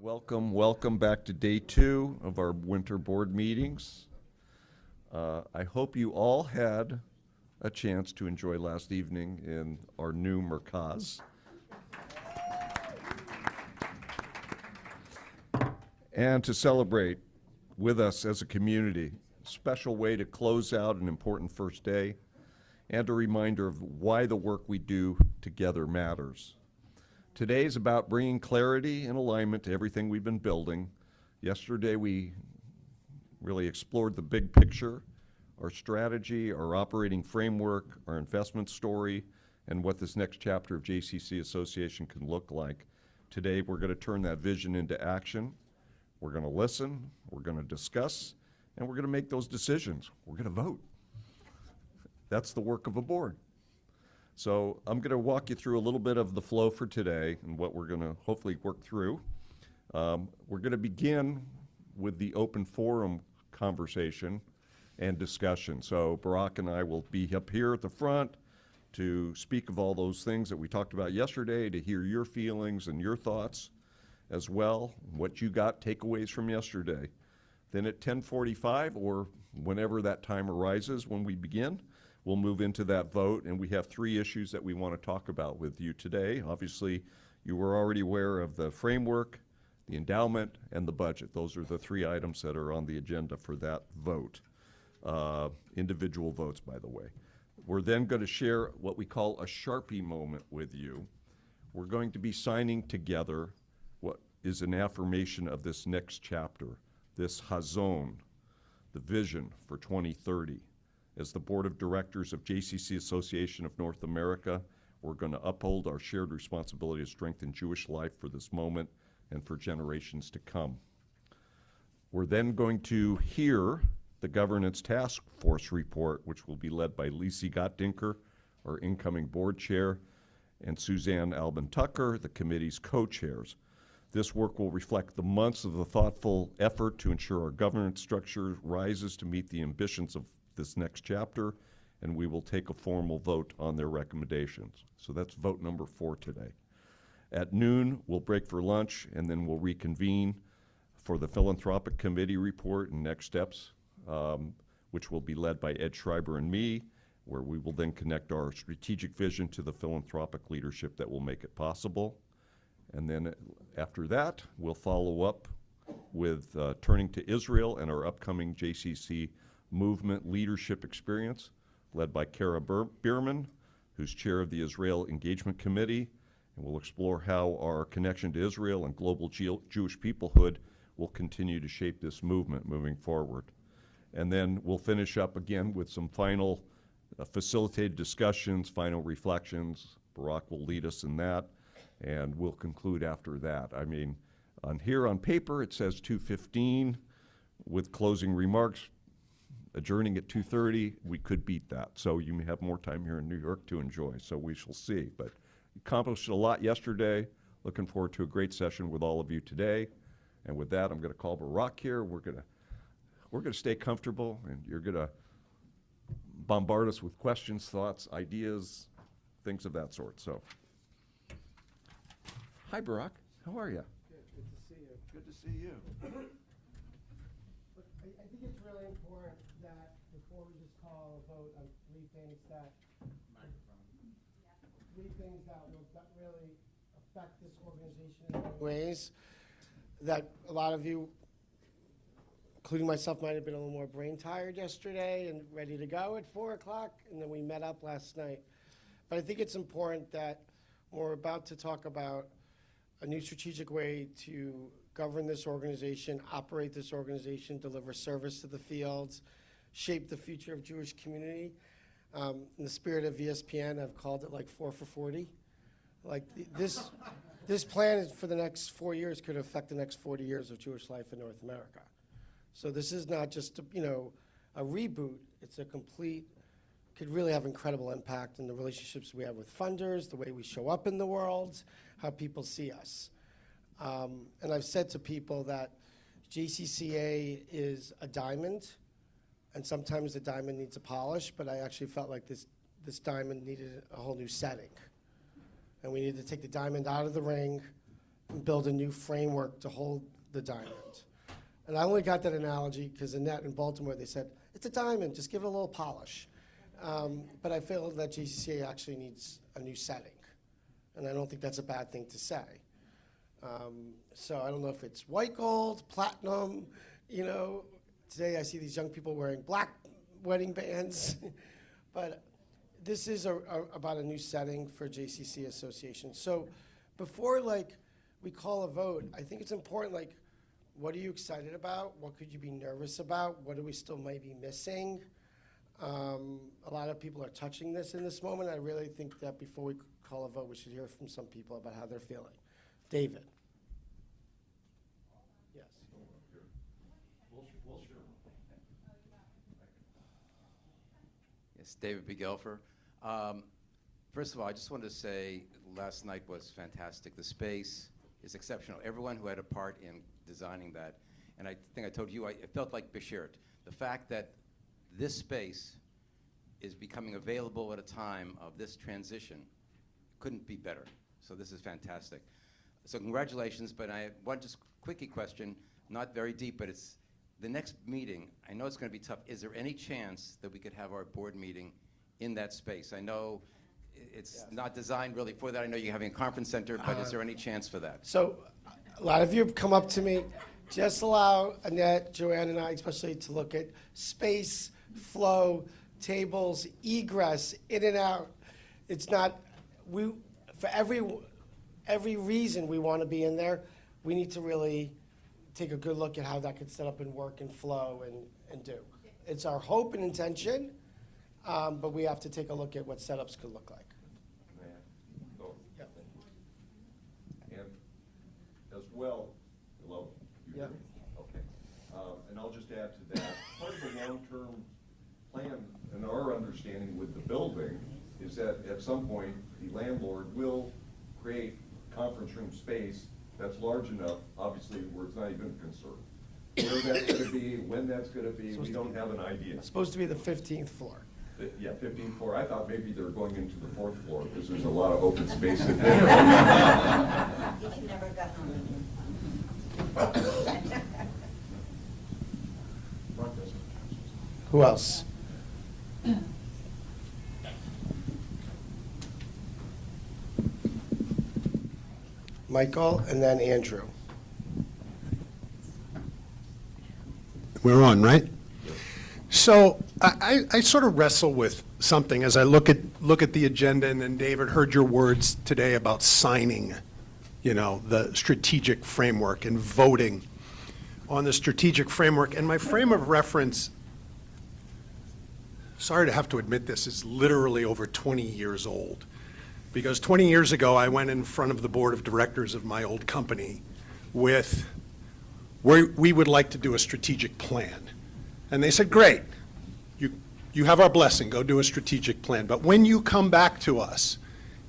Welcome back to day 2 of our winter board meetings. I hope you all had a chance to enjoy last evening in our new Merkaz. And to celebrate with us as a community, special way to close out an important first day and a reminder of why the work we do together matters. Today is about bringing clarity and alignment to everything we've been building. Yesterday we really explored the big picture, our strategy, our operating framework, our investment story, and what this next chapter of JCC Association can look like. Today we're going to turn that vision into action. We're going to listen, we're going to discuss, and we're going to make those decisions. We're going to vote. That's the work of a board. So I'm going to walk you through a little bit of the flow for today and what we're going to hopefully work through. We're going to begin with the open forum conversation and discussion. So Barak and I will be up here at the front to speak of all those things that we talked about yesterday, to hear your feelings and your thoughts as well, what you got takeaways from yesterday. Then at 10:45 or whenever that time arises when we begin, we'll move into that vote, and we have 3 issues that we want to talk about with you today. Obviously, you were already aware of the framework, the endowment, and the budget. Those are the 3 items that are on the agenda for that vote. Individual votes, by the way. We're then going to share what we call a Sharpie moment with you. We're going to be signing together what is an affirmation of this next chapter, this Hazon, the vision for 2030. As the Board of Directors of JCC Association of North America, we're going to uphold our shared responsibility to strengthen Jewish life for this moment and for generations to come. We're then going to hear the Governance Task Force report, which will be led by Lisi Gottdinker, our incoming board chair, and Suzanne Albin-Tucker, the committee's co-chairs. This work will reflect the months of the thoughtful effort to ensure our governance structure rises to meet the ambitions of this next chapter, and we will take a formal vote on their recommendations. So that's vote number 4 today. At noon, we'll break for lunch, and then we'll reconvene for the Philanthropic Committee report and next steps, which will be led by Ed Schreiber and me, where we will then connect our strategic vision to the philanthropic leadership that will make it possible. And then after that, we'll follow up with turning to Israel and our upcoming JCC Movement Leadership Experience, led by Kara Bierman, who's chair of the Israel Engagement Committee, and we'll explore how our connection to Israel and global Jewish peoplehood will continue to shape this movement moving forward. And then we'll finish up again with some final facilitated discussions, final reflections. Barak will lead us in that, and we'll conclude after that. I mean, on paper it says 2:15 with closing remarks. Adjourning at 2:30, we could beat that. So you may have more time here in New York to enjoy, so we shall see. But accomplished a lot yesterday. Looking forward to a great session with all of you today. And with that, I'm going to call Barak here. We're going to stay comfortable, and you're going to bombard us with questions, thoughts, ideas, things of that sort. So, hi, Barak. How are you? Good to see you. Good to see you. Look, I think it's really important that before we just call a vote on 3 things that will really affect this organization in many ways, that a lot of you, including myself, might have been a little more brain tired yesterday and ready to go at 4 o'clock, and then we met up last night. But I think it's important that we're about to talk about a new strategic way to govern this organization, operate this organization, deliver service to the fields, shape the future of Jewish community. In the spirit of ESPN, I've called it like 4 for 40. Like this plan is for the next 4 years could affect the next 40 years of Jewish life in North America. So this is not just a reboot. It's a complete, could really have incredible impact in the relationships we have with funders, the way we show up in the world, how people see us. And I've said to people that JCCA is a diamond, and sometimes the diamond needs a polish, but I actually felt like this diamond needed a whole new setting. And we needed to take the diamond out of the ring, and build a new framework to hold the diamond. And I only got that analogy because Annette in Baltimore, they said, it's a diamond, just give it a little polish. But I feel that JCCA actually needs a new setting. And I don't think that's a bad thing to say. So I don't know if it's white gold, platinum, you know. Today I see these young people wearing black wedding bands. But this is about a new setting for JCC Association. So before we call a vote, I think it's important, what are you excited about? What could you be nervous about? What are we still maybe missing? A lot of people are touching this in this moment. I really think that before we call a vote, we should hear from some people about how they're feeling. David. Yes. Yes, David B. Gelfer. First of all, I just wanted to say last night was fantastic. The space is exceptional. Everyone who had a part in designing that, and I think I told you, it felt like Beshirt. The fact that this space is becoming available at a time of this transition couldn't be better. So this is fantastic. So congratulations, but I want just quickie question, not very deep, but it's the next meeting. I know it's going to be tough. Is there any chance that we could have our board meeting in that space? I know it's not designed really for that. I know you're having a conference center, but is there any chance for that? So a lot of you have come up to me. Just allow Annette, Joanne, and I especially to look at space, flow, tables, egress, in and out. It's not, for every reason we want to be in there, we need to really take a good look at how that could set up and work and flow and do. It's our hope and intention, but we have to take a look at what setups could look like. Yep. And as well, hello? You hear Yep. me? Okay. And I'll just add to that, part of the long-term plan and our understanding with the building is that at some point, the landlord will create conference room space that's large enough, obviously, where it's not even a concern. Where that's going to be, when that's going to be, we don't have an idea. It's supposed to be the 15th floor. Yeah, 15th floor. I thought maybe they're going into the 4th floor because there's a lot of open space in there. You never got home. Who else? Michael, and then Andrew. We're on, right? So I sort of wrestle with something as I look at the agenda, and then David, heard your words today about signing, the strategic framework and voting on the strategic framework. And my frame of reference, sorry to have to admit this, is literally over 20 years old. Because 20 years ago, I went in front of the board of directors of my old company with where we would like to do a strategic plan. And they said, great, you have our blessing, go do a strategic plan. But when you come back to us,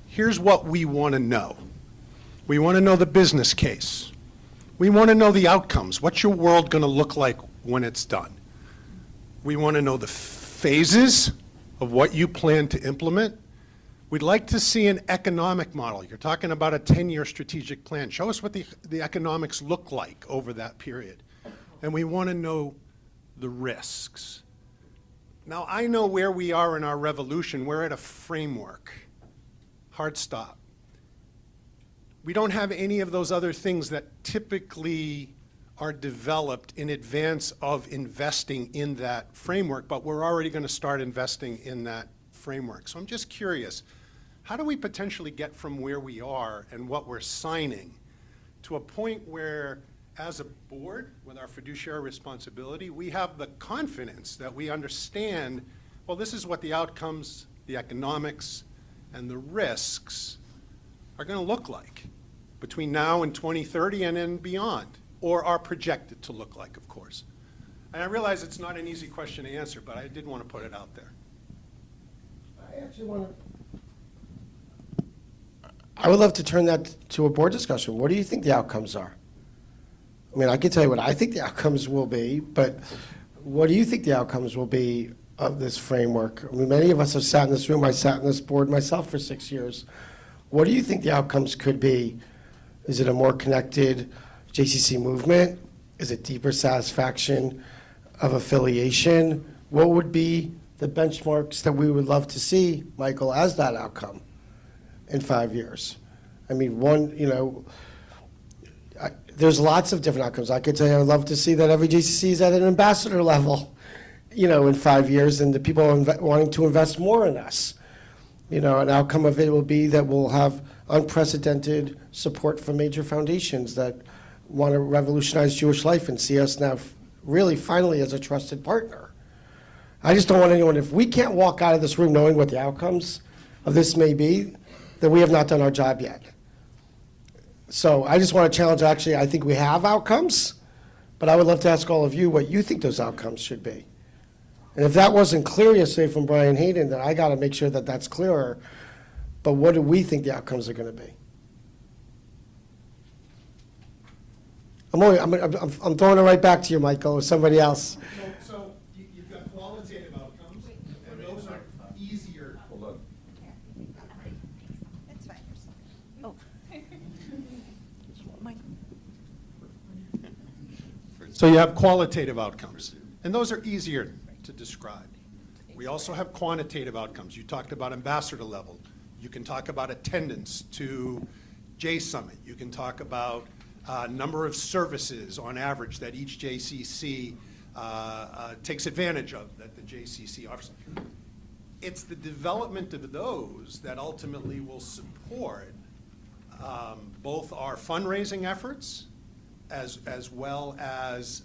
here's what we want to know. We want to know the business case. We want to know the outcomes. What's your world going to look like when it's done? We want to know the phases of what you plan to implement. We'd like to see an economic model. You're talking about a 10-year strategic plan. Show us what the economics look like over that period. And we want to know the risks. Now, I know where we are in our revolution. We're at a framework. Hard stop. We don't have any of those other things that typically are developed in advance of investing in that framework, but we're already going to start investing in that framework. So I'm just curious, how do we potentially get from where we are and what we're signing to a point where, as a board, with our fiduciary responsibility, we have the confidence that we understand, well, this is what the outcomes, the economics, and the risks are going to look like between now and 2030 and then beyond, or are projected to look like, of course. And I realize it's not an easy question to answer, but I did want to put it out there. I actually want to. I would love to turn that to a board discussion. What do you think the outcomes are? I mean, I can tell you what I think the outcomes will be, but what do you think the outcomes will be of this framework? I mean, many of us have sat in this room. I sat in this board myself for 6 years. What do you think the outcomes could be? Is it a more connected JCC movement? Is it deeper satisfaction of affiliation? What would be the benchmarks that we would love to see, Michael, as that outcome in 5 years? I mean, there's lots of different outcomes. I could tell you I'd love to see that every JCC is at an ambassador level, in 5 years, and the people wanting to invest more in us. An outcome of it will be that we'll have unprecedented support from major foundations that want to revolutionize Jewish life and see us now really finally as a trusted partner. I just don't want anyone, if we can't walk out of this room knowing what the outcomes of this may be, then we have not done our job yet. So I just want to challenge, actually, I think we have outcomes, but I would love to ask all of you what you think those outcomes should be. And if that wasn't clear yesterday from Brian Hayden, then I got to make sure that that's clearer. But what do we think the outcomes are going to be? I'm throwing it right back to you, Michael, or somebody else. So you've got qualitative outcomes, and those are easier. Hold on. That's fine. Oh. Michael. So you have qualitative outcomes, and those are easier to describe. We also have quantitative outcomes. You talked about ambassador level. You can talk about attendance to J Summit. You can talk about number of services on average that each JCC takes advantage of, that the JCC offers. It's the development of those that ultimately will support both our fundraising efforts as well as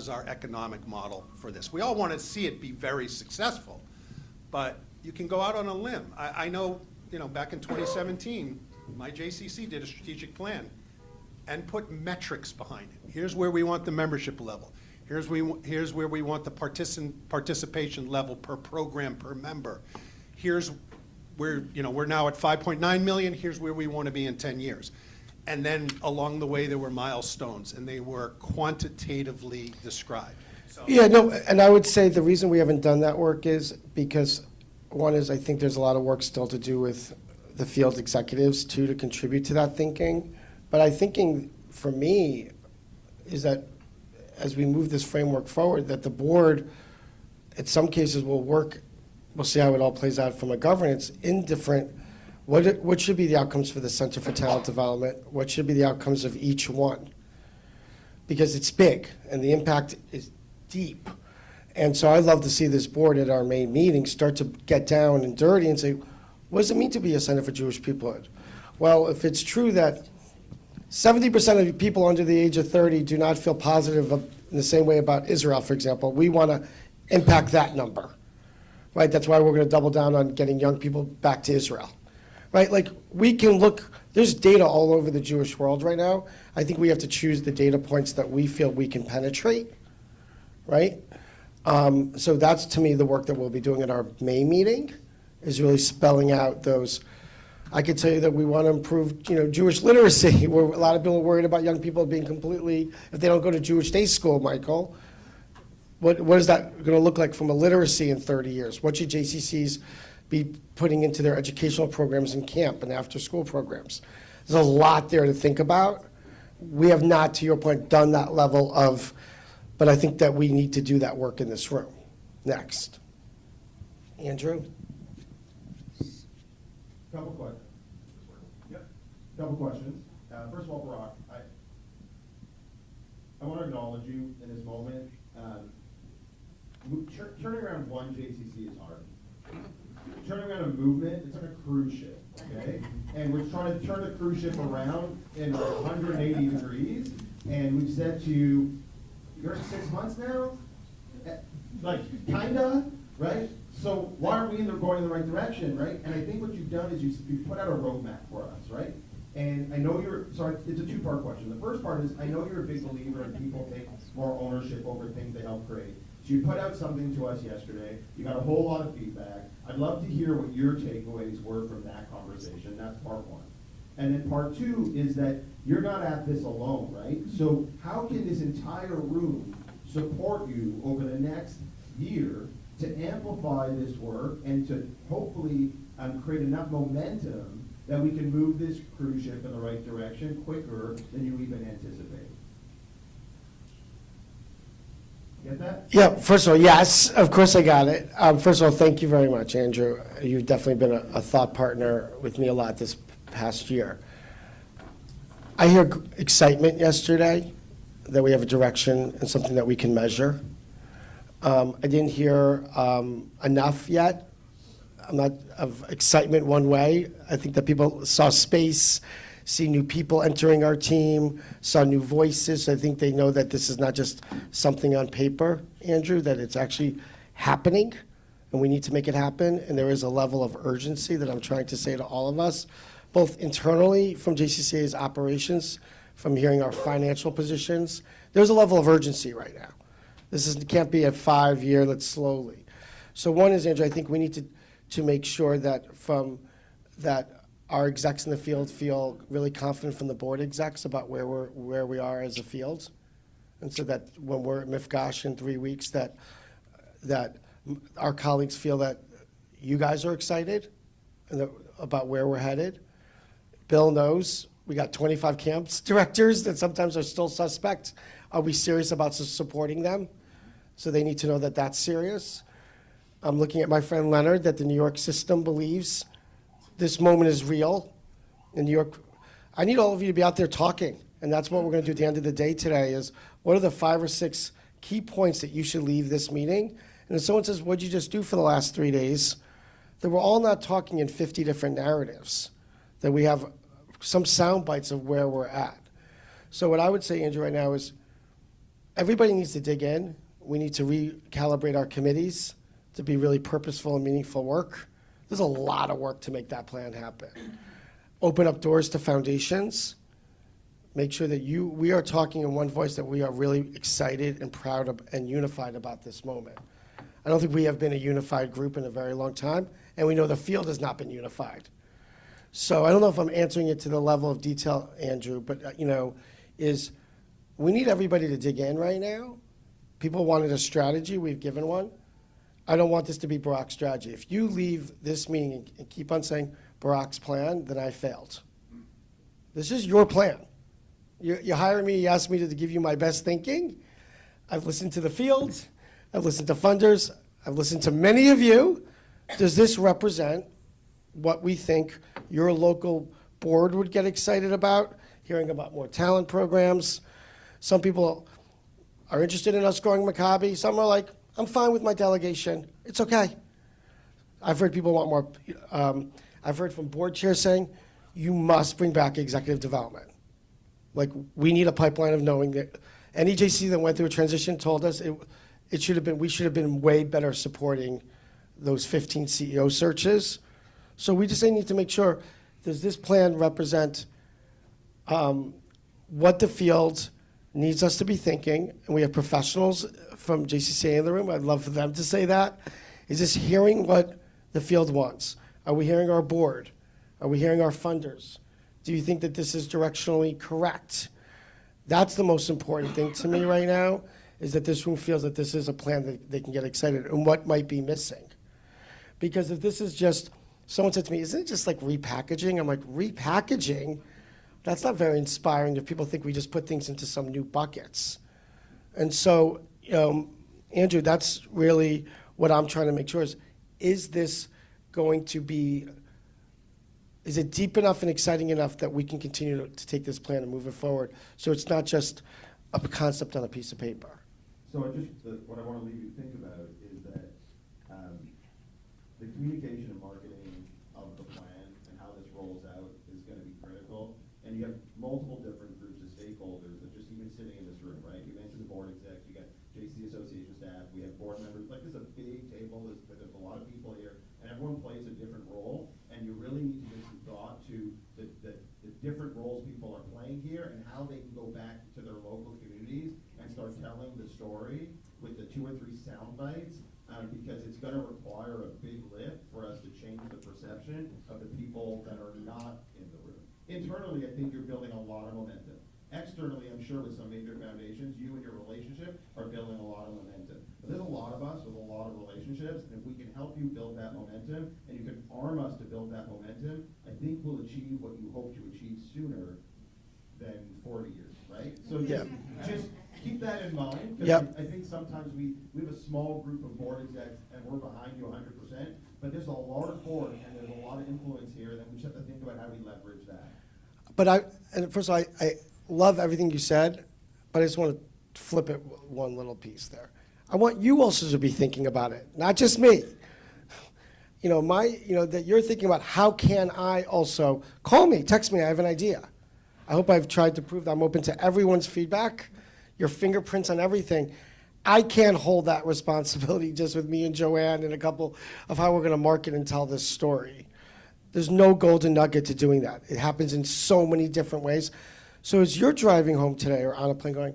our economic model for this. We all want to see it be very successful, but you can go out on a limb. I know, back in 2017, my JCC did a strategic plan and put metrics behind it. Here's where we want the membership level. Here's where we want the participation level per program per member. Here's where, we're now at 5.9 million. Here's where we want to be in 10 years. And then along the way, there were milestones, and they were quantitatively described. So, Yeah, no, and I would say the reason we haven't done that work is because, one is I think there's a lot of work still to do with the field executives, too, to contribute to that thinking. But I thinking, for me, is that as we move this framework forward, that the board, in some cases, will work, we'll see how it all plays out from a governance, in different, what should be the outcomes for the Center for Talent Development? What should be the outcomes of each one? Because it's big, and the impact is deep. And so I'd love to see this board at our main meeting start to get down and dirty and say, what does it mean to be a Center for Jewish Peoplehood? Well, if it's true that 70% of people under the age of 30 do not feel positive in the same way about Israel, for example, we want to impact that number, right? That's why we're going to double down on getting young people back to Israel, right? Like, we can look, there's data all over the Jewish world right now. I think we have to choose the data points that we feel we can penetrate, right? So that's, to me, the work that we'll be doing at our May meeting, is really spelling out those. I could tell you that we want to improve, Jewish literacy. Where a lot of people are worried about young people being completely, if they don't go to Jewish day school, Michael. What is that going to look like from a literacy in 30 years? What should JCCs be putting into their educational programs in camp and after-school programs? There's a lot there to think about. We have not, to your point, done that level of, but I think that we need to do that work in this room. Next. Andrew? Couple questions. Yep. Couple questions. First of all, Barak, I want to acknowledge you in this moment. Turning around one JCC is hard. Turning around a movement, it's like a cruise ship, okay? And we're trying to turn the cruise ship around in 180 degrees, and we've said to you, you're in 6 months now? Like, kinda, right? So why aren't we going in the right direction, right? And I think what you've done is you've put out a roadmap for us, right? And I know it's a two-part question. The first part is, I know you're a big believer in people take more ownership over things they help create. So you put out something to us yesterday. You got a whole lot of feedback. I'd love to hear what your takeaways were from that conversation. That's part one. And then part two is that you're not at this alone, right? So how can this entire room support you over the next year to amplify this work and to hopefully create enough momentum that we can move this cruise ship in the right direction quicker than you even anticipate. Get that? Yeah, first of all, yes, of course I got it. First of all, thank you very much, Andrew. You've definitely been a thought partner with me a lot this past year. I hear excitement yesterday that we have a direction and something that we can measure. I didn't hear enough yet. I'm not of excitement one way. I think that people saw space, see new people entering our team, saw new voices. I think they know that this is not just something on paper, Andrew, that it's actually happening, and we need to make it happen. And there is a level of urgency that I'm trying to say to all of us, both internally from JCCA's operations, from hearing our financial positions. There's a level of urgency right now. Can't be a 5-year, let's slowly. So one is, Andrew, I think we need to make sure that our execs in the field feel really confident from the board execs about where we are as a field. And so that when we're at Mifgosh in 3 weeks, that our colleagues feel that you guys are excited about where we're headed. Bill knows we got 25 camps directors that sometimes are still suspect. Are we serious about supporting them? So they need to know that that's serious. I'm looking at my friend Leonard, that the New York system believes this moment is real. In New York, I need all of you to be out there talking, and that's what we're going to do at the end of the day today is what are the 5 or 6 key points that you should leave this meeting? And if someone says, what'd you just do for the last 3 days? That we're all not talking in 50 different narratives, that we have some sound bites of where we're at. So what I would say, Andrew, right now is everybody needs to dig in. We need to recalibrate our committees to be really purposeful and meaningful work. There's a lot of work to make that plan happen. Open up doors to foundations. Make sure that we are talking in one voice, that we are really excited and proud of and unified about this moment. I don't think we have been a unified group in a very long time, and we know the field has not been unified. So I don't know if I'm answering it to the level of detail, Andrew, but is we need everybody to dig in right now. People wanted a strategy. We've given one. I don't want this to be Barak's strategy. If you leave this meeting and keep on saying Barak's plan, then I failed. This is your plan. You hire me, you ask me to give you my best thinking. I've listened to the field. I've listened to funders. I've listened to many of you. Does this represent what we think your local board would get excited about, hearing about more talent programs? Some people are interested in us growing Maccabi. Some are like, I'm fine with my delegation. It's okay. I've heard people want more. I've heard from board chairs saying, you must bring back executive development. Like, we need a pipeline of knowing that any JC that went through a transition told us it should have been, we should have been way better supporting those 15 CEO searches. So we just need to make sure, does this plan represent what the field needs us to be thinking? And we have professionals from JCCA in the room. I'd love for them to say that. Is this hearing what the field wants? Are we hearing our board? Are we hearing our funders? Do you think that this is directionally correct? That's the most important thing to me right now, is that this room feels that this is a plan that they can get excited, and what might be missing. Because if this is just, someone said to me, isn't it just like repackaging? I'm like, repackaging? That's not very inspiring if people think we just put things into some new buckets. And so, Andrew, that's really what I'm trying to make sure is this going to be, is it deep enough and exciting enough that we can continue to take this plan and move it forward, so it's not just a concept on a piece of paper? So what I want to leave you to think about is that the communication and marketing of the plan and how this rolls out is going to be critical. And you have multiple different groups of stakeholders that just even sitting in this room, right? You mentioned the board execs, you got JCC Association staff, we have board members. Like, this is a big table, there's a lot of people here, and everyone plays a different role, and you really need to give some thought to the different roles people are playing here and how they can go back to their local communities and start telling the story with the 2 or 3 sound bites, because it's going to require a big lift for us to change the perception of the people that are not in the room. Internally, I think you're building a lot of momentum. Externally, I'm sure with some major foundations, you and your relationship are building a lot of momentum. But there's a lot of us with a lot of relationships, and if we can help you build that momentum, and you can arm us to build that momentum, I think we'll achieve what you hope to achieve sooner than 40 years, right? So Yeah. just keep that in mind. 'Cause Yep. I think sometimes we have a small group of board execs and we're behind you 100%, but there's a large board and there's a lot of influence here, then we just have to think about how we leverage that. But first of all, I love everything you said, but I just want to flip it one little piece there. I want you also to be thinking about it, not just me. That you're thinking about how can I also, call me, text me, I have an idea. I hope I've tried to prove that I'm open to everyone's feedback, your fingerprints on everything. I can't hold that responsibility just with me and Joanne and a couple of how we're going to market and tell this story. There's no golden nugget to doing that. It happens in so many different ways. So as you're driving home today or on a plane going,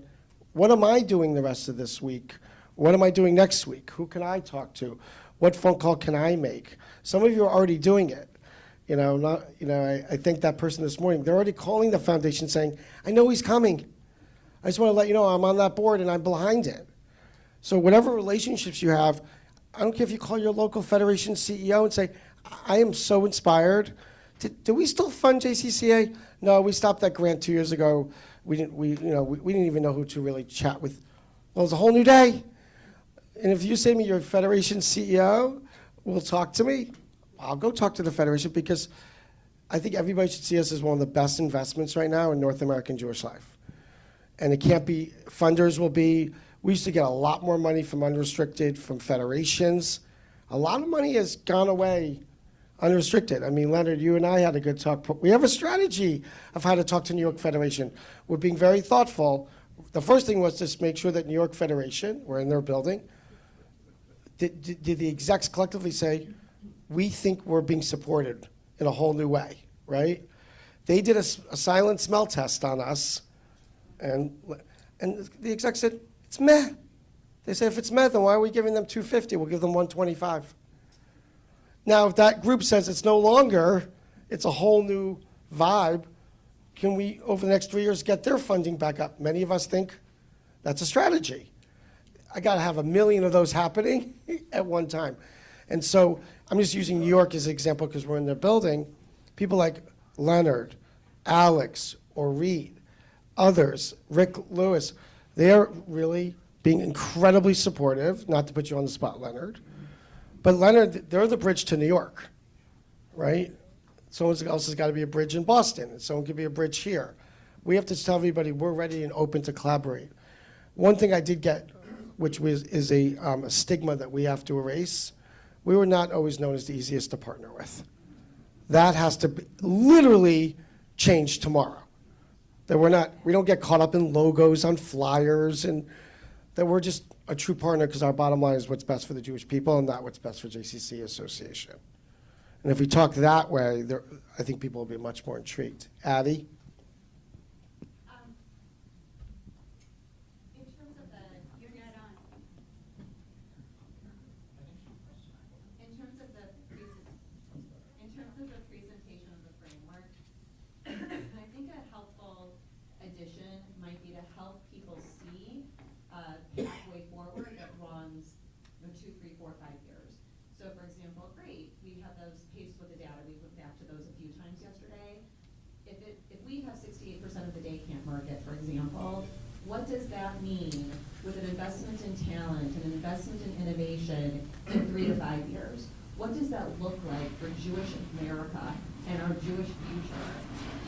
what am I doing the rest of this week? What am I doing next week? Who can I talk to? What phone call can I make? Some of you are already doing it. I think that person this morning, they're already calling the foundation saying, I know he's coming. I just want to let you know I'm on that board and I'm behind it. So whatever relationships you have, I don't care if you call your local federation CEO and say, I am so inspired. Do we still fund JCCA? No, we stopped that grant 2 years ago. We didn't even know who to really chat with. Well, it's a whole new day. And if you say to me you're a federation CEO, will talk to me, I'll go talk to the federation because I think everybody should see us as one of the best investments right now in North American Jewish life. And it can't be, funders will be, we used to get a lot more money from unrestricted, from federations. A lot of money has gone away unrestricted. I mean, Leonard, you and I had a good talk. We have a strategy of how to talk to New York Federation. We're being very thoughtful. The first thing was to make sure that New York Federation, we're in their building, did the execs collectively say, we think we're being supported in a whole new way, right? They did a silent smell test on us, and the exec said, it's meh. They said, if it's meh, then why are we giving them $250? We'll give them $125. Now, if that group says it's no longer, it's a whole new vibe, can we, over the next 3 years, get their funding back up? Many of us think that's a strategy. I got to have 1 million of those happening at one time. And so I'm just using New York as an example because we're in their building. People like Leonard, Alex, or Reed, others, Rick Lewis, they're really being incredibly supportive, not to put you on the spot, Leonard. But Leonard, they're the bridge to New York, right? Someone else has got to be a bridge in Boston, and someone could be a bridge here. We have to tell everybody we're ready and open to collaborate. One thing I did get, which is a stigma that we have to erase, we were not always known as the easiest to partner with. That has to be literally change tomorrow. That we don't get caught up in logos on flyers, and that we're just a true partner because our bottom line is what's best for the Jewish people and not what's best for JCC Association. And if we talk that way, I think people will be much more intrigued. Addie? In terms of you're not on. In terms of the presentation of the framework, I think a helpful addition might be to help people see a pathway forward that runs 2, 3, 4, 5 years. So for example, great, we have those paced with the data. We went back to those a few times yesterday. If we have 68% of the day camp market, for example, what does that mean with an investment in talent, an investment in innovation in 3 to 5 years? What does that look like for Jewish America and our Jewish future?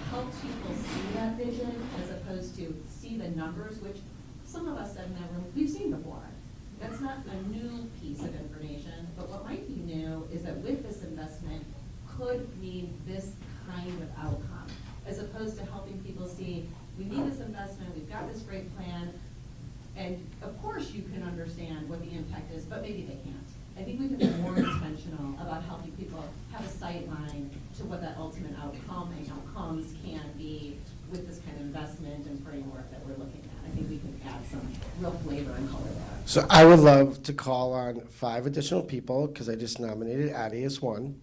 Help people see that vision as opposed to see the numbers, which some of us in that room, we've seen before. That's not a new piece of information, but what might be new is that with this investment could mean this kind of outcome, as opposed to helping people see, we need this investment, we've got this great plan, and of course you can understand what the impact is, but maybe they can't. I think we can be more intentional about helping people have a sight line to what that ultimate outcome and outcomes can be with this kind of investment and framework that we're looking at. I think we can add some real flavor and color there. So I would love to call on 5 additional people because I just nominated Addie as one.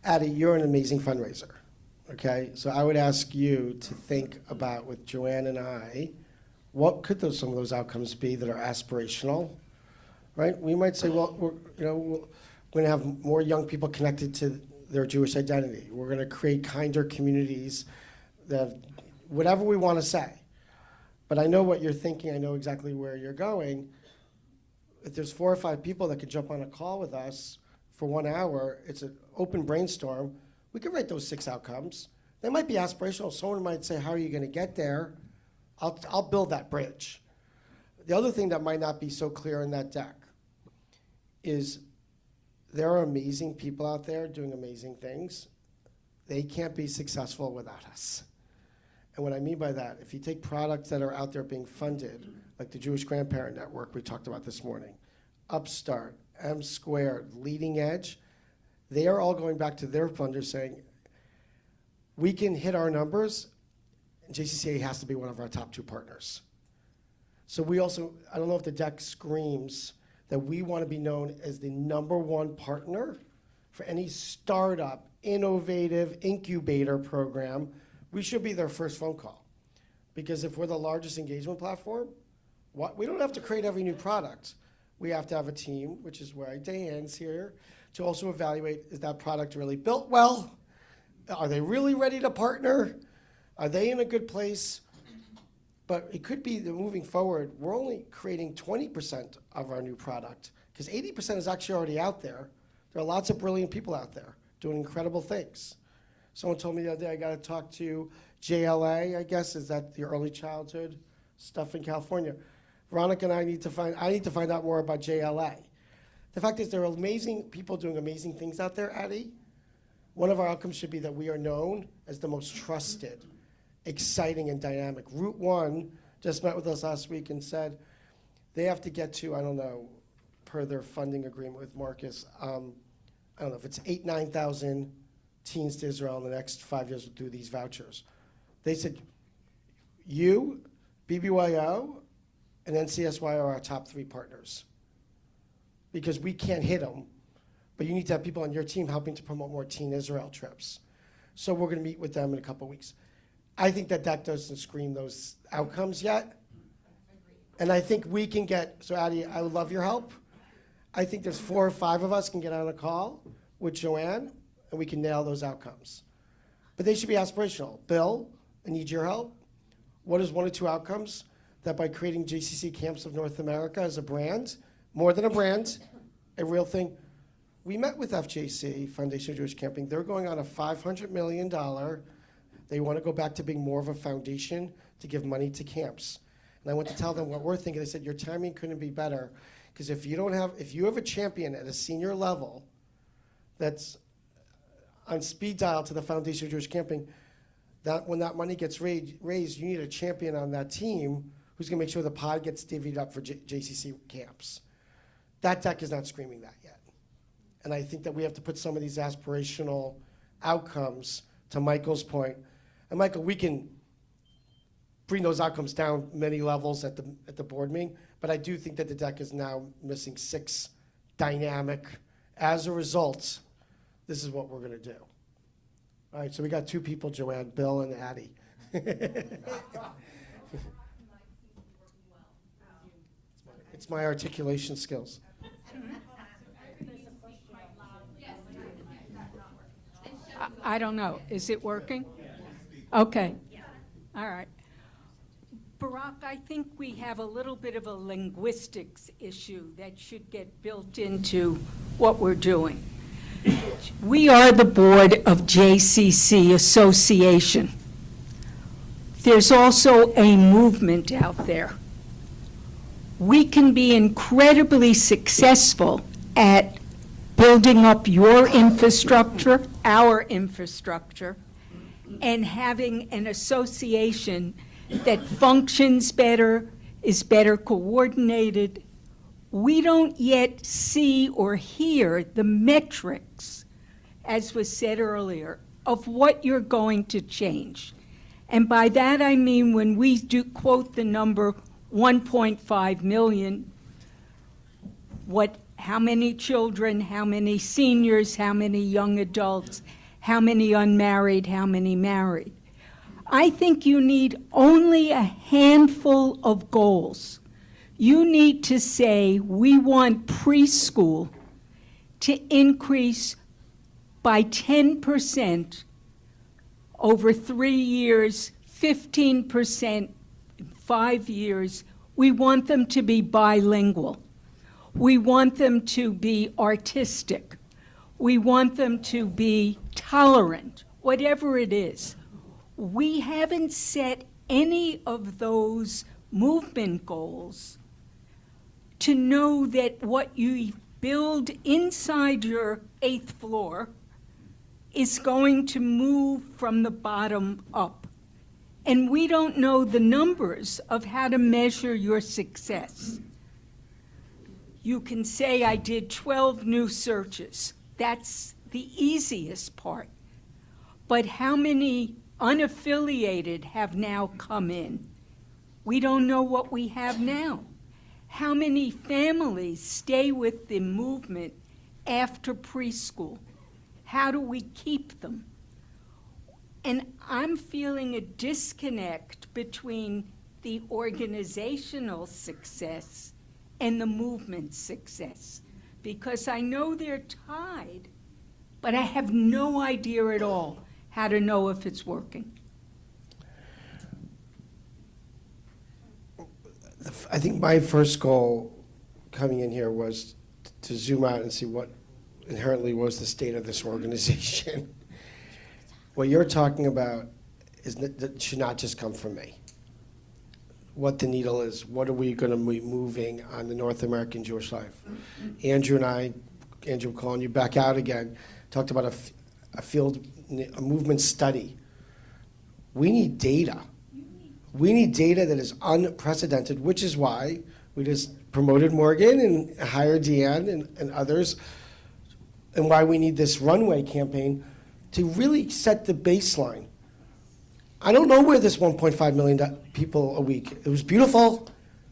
Addie, you're an amazing fundraiser, okay? So I would ask you to think about, with Joanne and I, what could some of those outcomes be that are aspirational, right? We might say, well, we're going to have more young people connected to their Jewish identity. We're going to create kinder communities that whatever we want to say. But I know what you're thinking. I know exactly where you're going. If there's 4 or 5 people that could jump on a call with us for 1 hour, it's an open brainstorm. We could write those 6 outcomes. They might be aspirational. Someone might say, how are you going to get there? I'll build that bridge. The other thing that might not be so clear in that deck is there are amazing people out there doing amazing things. They can't be successful without us. And what I mean by that, if you take products that are out there being funded, like the Jewish Grandparent Network we talked about this morning, Upstart, M Squared, Leading Edge, they are all going back to their funders saying, we can hit our numbers, and JCCA has to be one of our top 2 partners. So we also, I don't know if the deck screams that we want to be known as the #1 partner for any startup, innovative incubator program. We should be their first phone call. Because if we're the largest engagement platform, we don't have to create every new product. We have to have a team, which is why Diane's here, to also evaluate, is that product really built well? Are they really ready to partner? Are they in a good place? But it could be that moving forward, we're only creating 20% of our new product, because 80% is actually already out there. There are lots of brilliant people out there doing incredible things. Someone told me the other day I got to talk to JLA, I guess, is that the early childhood stuff in California? Veronica and I need to find out more about JLA. The fact is there are amazing people doing amazing things out there, Addie. One of our outcomes should be that we are known as the most trusted, exciting, and dynamic. Route 1 just met with us last week and said they have to get to, I don't know, per their funding agreement with Marcus, I don't know if it's 9,000 teens to Israel in the next 5 years will do these vouchers. They said, you, BBYO, and NCSY are our top 3 partners. Because we can't hit them, but you need to have people on your team helping to promote more teen Israel trips. So we're going to meet with them in a couple weeks. I think that doesn't scream those outcomes yet. And I think we can get, so Addie, I would love your help. I think there's 4 or 5 of us can get on a call with Joanne, and we can nail those outcomes. But they should be aspirational. Bill, I need your help. What is 1 or 2 outcomes that by creating JCC Camps of North America as a brand, more than a brand, a real thing. We met with FJC, Foundation of Jewish Camping. They're going on a $500 million. They want to go back to being more of a foundation to give money to camps. And I went to tell them what we're thinking. They said, your timing couldn't be better. Because if you have a champion at a senior level that's on speed dial to the Foundation of Jewish Camping, that when that money gets raised, you need a champion on that team who's going to make sure the pod gets divvied up for JCC camps. That deck is not screaming that yet. And I think that we have to put some of these aspirational outcomes, to Michael's point. And Michael, we can bring those outcomes down many levels at the board meeting, but I do think that the deck is now missing 6 dynamic. As a result, this is what we're going to do. All right, so we got 2 people, Joanne, Bill, and Addie. It's my articulation skills. I don't know. Is it working? Okay. All right. Barak, I think we have a little bit of a linguistics issue that should get built into what we're doing. We are the board of JCC Association. There's also a movement out there. We can be incredibly successful at building up your infrastructure, our infrastructure, and having an association that functions better, is better coordinated. We don't yet see or hear the metrics, as was said earlier, of what you're going to change. And by that I mean when we do quote the number 1.5 million, how many children, how many seniors, how many young adults, how many unmarried, how many married. I think you need only a handful of goals. You need to say, we want preschool to increase by 10% over 3 years, 15% in 5 years. We want them to be bilingual. We want them to be artistic. We want them to be tolerant, whatever it is. We haven't set any of those movement goals to know that what you build inside your 8th floor is going to move from the bottom up. And we don't know the numbers of how to measure your success. You can say, I did 12 new searches. That's the easiest part. But how many unaffiliated have now come in? We don't know what we have now. How many families stay with the movement after preschool? How do we keep them? And I'm feeling a disconnect between the organizational success and the movement success, because I know they're tied, but I have no idea at all how to know if it's working. I think my first goal coming in here was to zoom out and see what inherently was the state of this organization. What you're talking about is that should not just come from me. What the needle is, what are we going to be moving on the North American Jewish life? Andrew, I'm calling you back out again, talked about a movement study. We need data. We need data that is unprecedented, which is why we just promoted Morgan and hired Deanne and others, and why we need this runway campaign to really set the baseline. I don't know where this 1.5 million people a week. It was beautiful.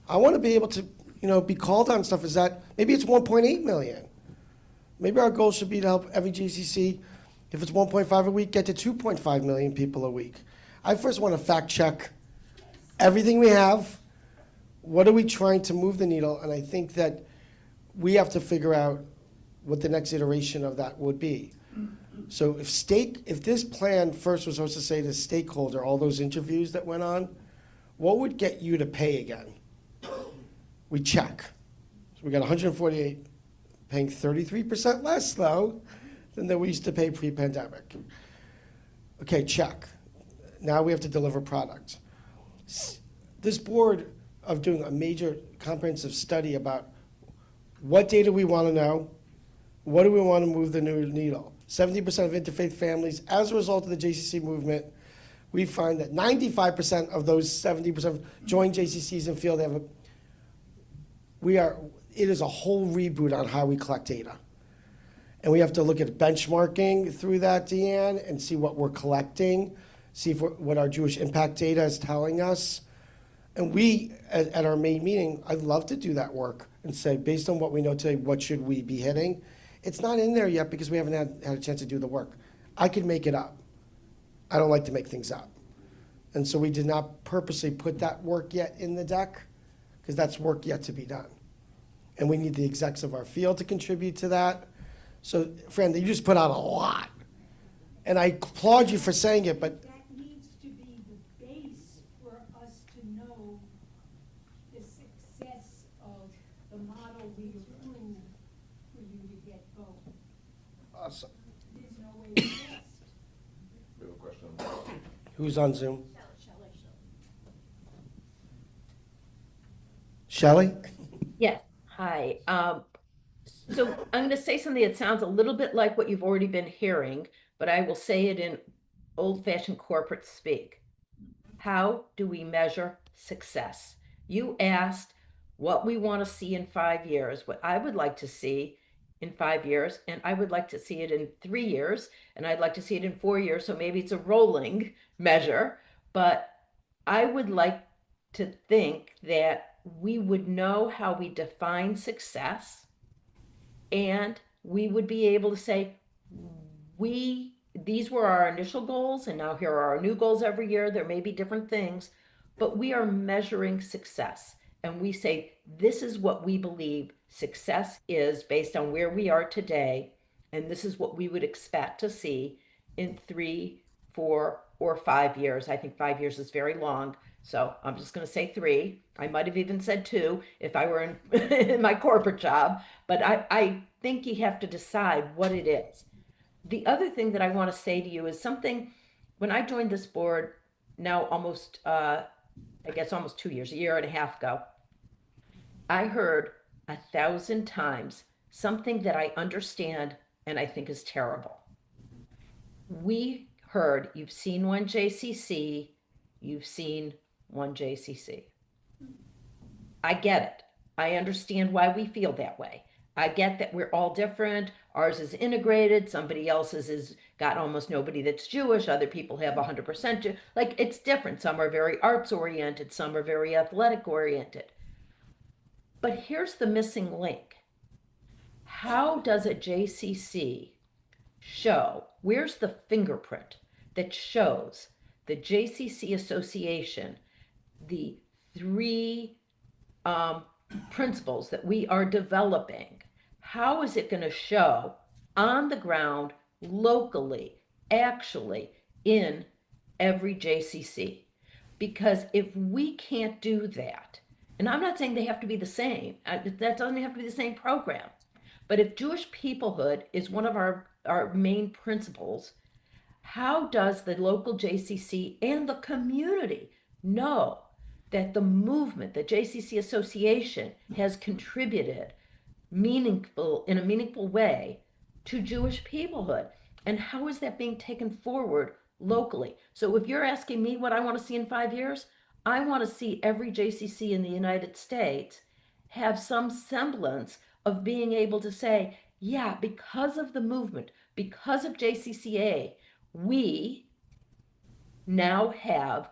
I want to be able to, be called on stuff. Is that maybe it's 1.8 million? Maybe our goal should be to help every JCC, if it's 1.5 a week, get to 2.5 million people a week. I first want to fact check everything we have. What are we trying to move the needle? And I think that we have to figure out what the next iteration of that would be. So if this plan first was supposed to say to stakeholder, all those interviews that went on, what would get you to pay again? We check. So we got 148 paying 33% less, though, than we used to pay pre-pandemic. Okay, check. Now we have to deliver product. This board of doing a major comprehensive study about what data we want to know, what do we want to move the new needle. 70% of interfaith families, as a result of the JCC movement, we find that 95% of those 70% join JCCs and feel they have it is a whole reboot on how we collect data. And we have to look at benchmarking through that, Deanne, and see what we're collecting, see what our Jewish impact data is telling us. And we, at our main meeting, I'd love to do that work and say, based on what we know today, what should we be hitting? It's not in there yet because we haven't had a chance to do the work. I could make it up. I don't like to make things up. And so we did not purposely put that work yet in the deck because that's work yet to be done. And we need the execs of our field to contribute to that. So, friend, you just put out a lot. And I applaud you for saying it, but That needs to be the base for us to know the success of the model we approve for you to get going. awesome. There's no way to test. We have a question. Who's on Zoom? Shelley? Yes, hi. So I'm going to say something that sounds a little bit like what you've already been hearing, but I will say it in old-fashioned corporate speak. How do we measure success? You asked what we want to see in 5 years, what I would like to see in 5 years, and I would like to see it in 3 years, and I'd like to see it in 4 years, so maybe it's a rolling measure, but I would like to think that we would know how we define success, and we would be able to say, these were our initial goals, and now here are our new goals every year. There may be different things, but we are measuring success. And we say, this is what we believe success is based on where we are today. and this is what we would expect to see in 3, 4, or 5 years. I think 5 years is very long, so I'm just going to say 3. I might have even said 2 if I were in my corporate job, but I think you have to decide what it is. The other thing that I want to say to you is something, when I joined this board now almost, I guess almost 2 years, a year and a half ago, I heard 1,000 times something that I understand and I think is terrible. We heard, you've seen one JCC, you've seen one JCC. I get it. I understand why we feel that way. I get that we're all different. Ours is integrated. Somebody else's is got almost nobody that's Jewish. Other people have 100% Jew. Like, it's different. Some are very arts oriented. Some are very athletic oriented. But here's the missing link. How does a JCC show, where's the fingerprint that shows the JCC Association, the 3 principles that we are developing? How is it going to show on the ground, locally, actually, in every JCC? Because if we can't do that, and I'm not saying they have to be the same, that doesn't have to be the same program, but if Jewish peoplehood is one of our main principles, how does the local JCC and the community know that the movement, the JCC Association, has contributed in a meaningful way to Jewish peoplehood? And how is that being taken forward locally? So if you're asking me what I want to see in 5 years, I want to see every JCC in the United States have some semblance of being able to say, yeah, because of the movement, because of JCCA, we now have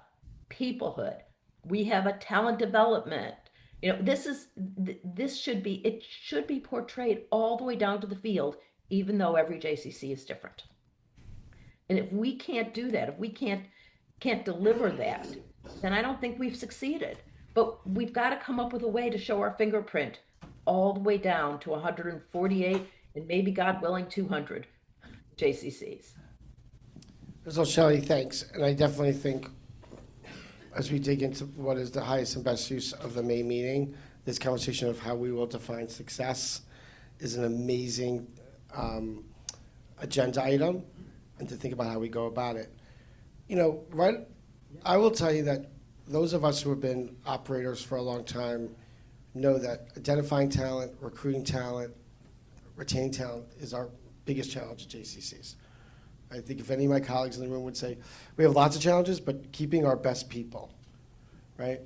peoplehood. We have a talent development. You know, this should be portrayed all the way down to the field, even though every JCC is different. And if we can't do that, if we can't deliver that, then I don't think we've succeeded. But we've got to come up with a way to show our fingerprint all the way down to 148 and maybe, God willing, 200 JCCs. So Shelley, thanks. And I definitely think as we dig into what is the highest and best use of the May meeting, this conversation of how we will define success is an amazing agenda item, and to think about how we go about it. You know, right, I will tell you that those of us who have been operators for a long time know that identifying talent, recruiting talent, retaining talent is our biggest challenge at JCCs. I think if any of my colleagues in the room would say, we have lots of challenges, but keeping our best people, right?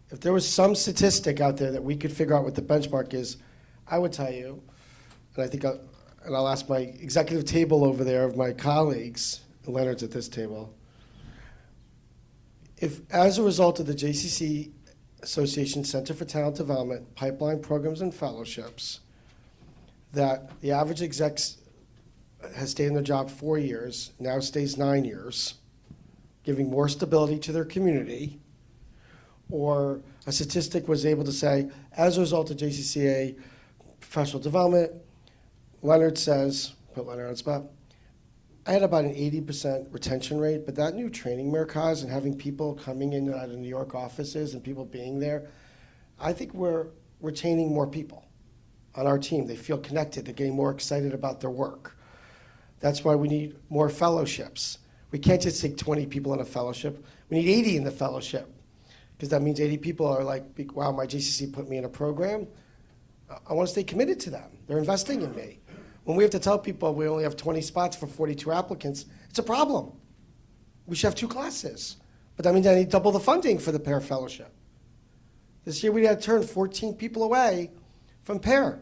If there was some statistic out there that we could figure out what the benchmark is, I would tell you, and I think I'll ask my executive table over there of my colleagues, Leonard's at this table, if as a result of the JCC Association Center for Talent Development, pipeline programs and fellowships, that the average execs has stayed in their job 4 years, now stays 9 years, giving more stability to their community, or a statistic was able to say, as a result of JCCA professional development, Leonard says, put Leonard on the spot, I had about an 80% retention rate, but that new training Merkaz and having people coming in out of New York offices and people being there, I think we're retaining more people on our team. They feel connected. They're getting more excited about their work. That's why we need more fellowships. We can't just take 20 people in a fellowship. We need 80 in the fellowship, because that means 80 people are like, wow, my JCC put me in a program. I want to stay committed to them. They're investing in me. When we have to tell people we only have 20 spots for 42 applicants, it's a problem. We should have 2 classes. But that means I need double the funding for the pair fellowship. This year we had to turn 14 people away from pair.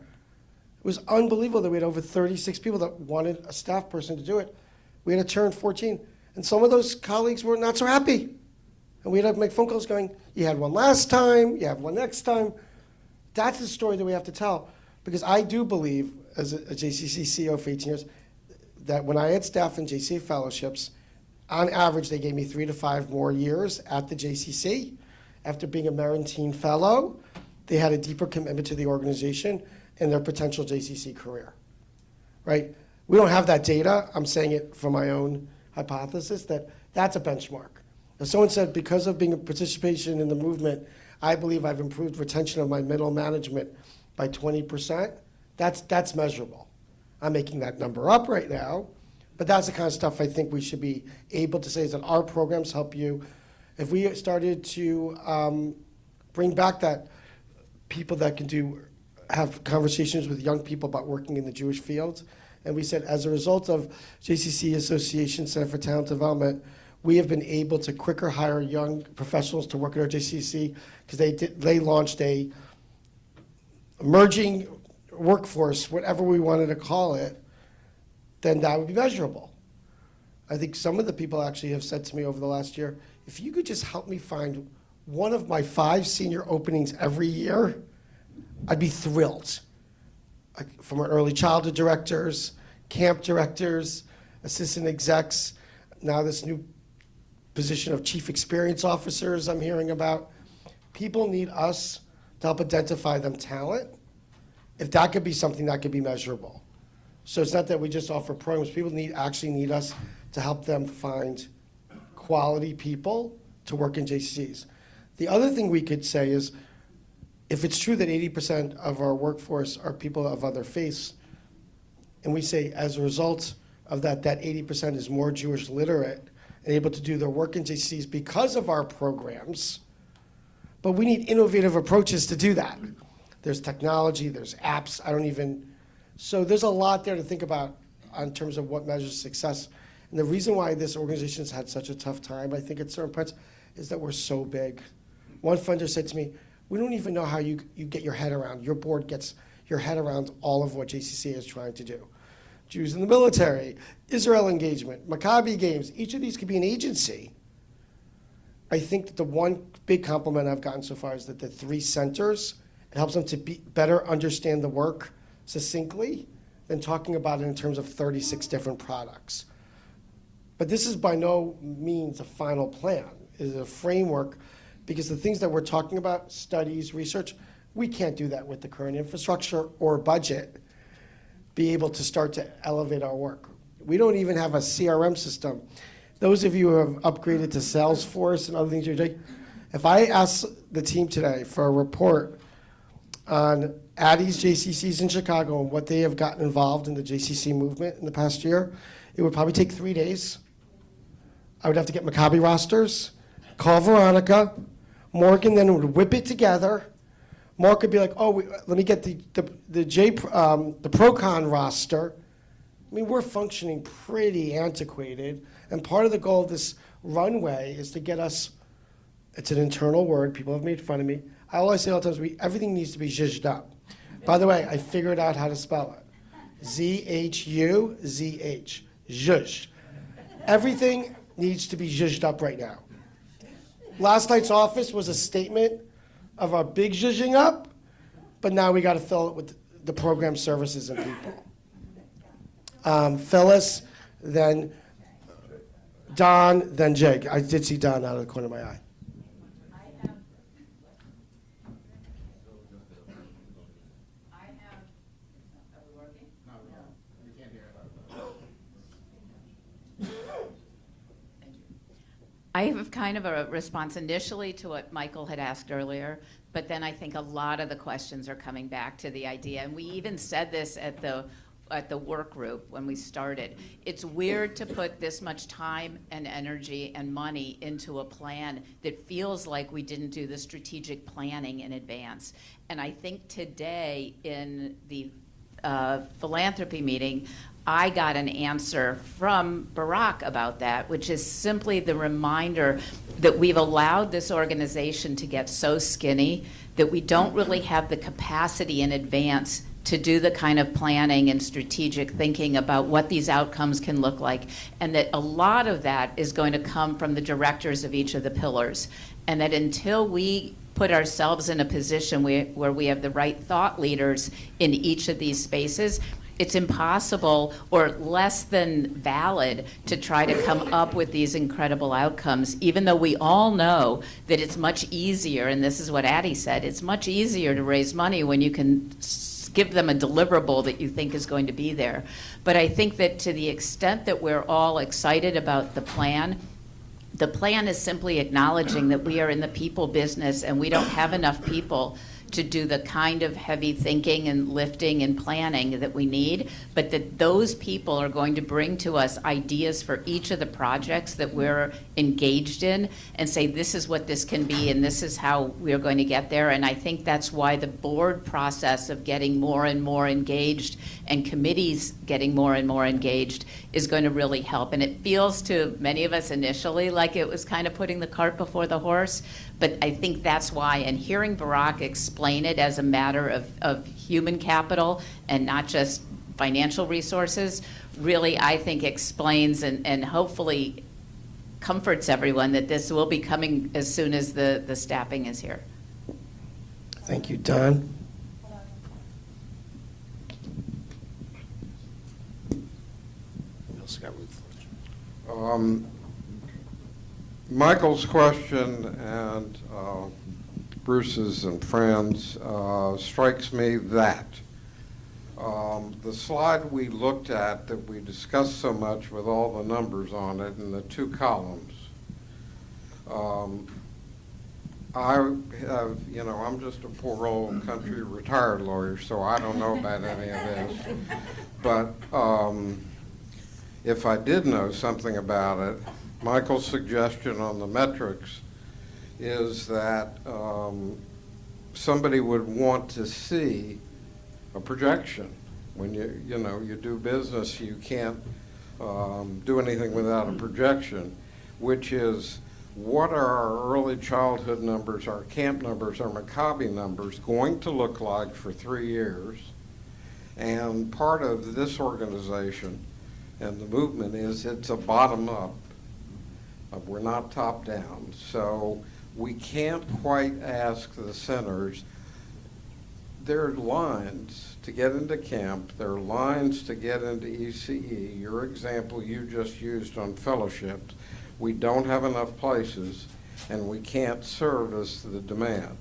It was unbelievable that we had over 36 people that wanted a staff person to do it. We had to turn 14. And some of those colleagues were not so happy. And we had to make phone calls going, you had one last time, you have one next time. That's the story that we have to tell. Because I do believe, as a JCC CEO for 18 years, that when I had staff in JCC fellowships, on average, they gave me 3 to 5 more years at the JCC. After being a Merentine Fellow, they had a deeper commitment to the organization and their potential JCC career, right? We don't have that data. I'm saying it from my own hypothesis that that's a benchmark. If someone said, because of being a participation in the movement, I believe I've improved retention of my middle management by 20%, that's measurable. I'm making that number up right now, but that's the kind of stuff I think we should be able to say is that our programs help you. If we started to bring back that people that can have conversations with young people about working in the Jewish fields, and we said, as a result of JCC Association Center for Talent Development, we have been able to quicker hire young professionals to work at our JCC because they launched a emerging workforce, whatever we wanted to call it, then that would be measurable. I think some of the people actually have said to me over the last year, if you could just help me find one of my 5 senior openings every year, I'd be thrilled. From our early childhood directors, camp directors, assistant execs, now this new position of chief experience officers I'm hearing about. People need us to help identify them talent. If that could be something that could be measurable. So it's not that we just offer programs. People actually need us to help them find quality people to work in JCCs. The other thing we could say is, if it's true that 80% of our workforce are people of other faiths, and we say as a result of that 80% is more Jewish literate and able to do their work in JCCs because of our programs, but we need innovative approaches to do that. There's technology, there's apps, so there's a lot there to think about in terms of what measures success. And the reason why this organization has had such a tough time, I think at certain points, is that we're so big. One funder said to me, we don't even know how you get your head around, your board gets your head around all of what JCC is trying to do. Jews in the military, Israel engagement, Maccabi games, each of these could be an agency. I think that the one big compliment I've gotten so far is that the 3 centers, it helps them to better understand the work succinctly than talking about it in terms of 36 different products. But this is by no means a final plan. It is a framework, because the things that we're talking about, studies, research, we can't do that with the current infrastructure or budget, be able to start to elevate our work. We don't even have a CRM system. Those of you who have upgraded to Salesforce and other things you're doing, if I ask the team today for a report on Addie's JCCs in Chicago and what they have gotten involved in the JCC movement in the past year, it would probably take 3 days. I would have to get Maccabi rosters, call Veronica, Morgan then would whip it together. Mark would be like, let me get the Procon roster. I mean, we're functioning pretty antiquated, and part of the goal of this runway is to get us, it's an internal word, people have made fun of me. I always say all the time, everything needs to be zhuzhed up. By the way, I figured out how to spell it. Z-H-U-Z-H, zhuzh. Everything needs to be zhuzhed up right now. Last night's office was a statement of our big zhuzhing up, but now we got to fill it with the program services and people. Phyllis, then Don, then Jake. I did see Don out of the corner of my eye. I have kind of a response initially to what Michael had asked earlier, but then I think a lot of the questions are coming back to the idea, and we even said this at the work group when we started. It's weird to put this much time and energy and money into a plan that feels like we didn't do the strategic planning in advance. And I think today in the philanthropy meeting, I got an answer from Barak about that, which is simply the reminder that we've allowed this organization to get so skinny that we don't really have the capacity in advance to do the kind of planning and strategic thinking about what these outcomes can look like, and that a lot of that is going to come from the directors of each of the pillars, and that until we put ourselves in a position where we have the right thought leaders in each of these spaces, it's impossible or less than valid to try to come up with these incredible outcomes, even though we all know that it's much easier, and this is what Addie said, it's much easier to raise money when you can give them a deliverable that you think is going to be there. But I think that to the extent that we're all excited about the plan is simply acknowledging that we are in the people business and we don't have enough people to do the kind of heavy thinking and lifting and planning that we need, but that those people are going to bring to us ideas for each of the projects that we're engaged in and say, this is what this can be and this is how we're going to get there. And I think that's why the board process of getting more and more engaged and committees getting more and more engaged is going to really help. And it feels to many of us initially like it was kind of putting the cart before the horse, but I think that's why, and hearing Barak explain it as a matter of human capital and not just financial resources, really, I think explains and hopefully comforts everyone that this will be coming as soon as the staffing is here. Thank you, Don. Michael's question and Bruce's and Fran's strikes me that the slide we looked at that we discussed so much with all the numbers on it in the 2 columns, I have, I'm just a poor old country retired lawyer, so I don't know about any of this. But if I did know something about it, Michael's suggestion on the metrics is that somebody would want to see a projection. When you do business, you can't do anything without a projection, which is what are our early childhood numbers, our camp numbers, our Maccabi numbers going to look like for 3 years? And part of this organization and the movement is it's a bottom-up. We're not top-down. So we can't quite ask the centers. There are lines to get into camp. There are lines to get into ECE. Your example you just used on fellowships. We don't have enough places, and we can't service the demand.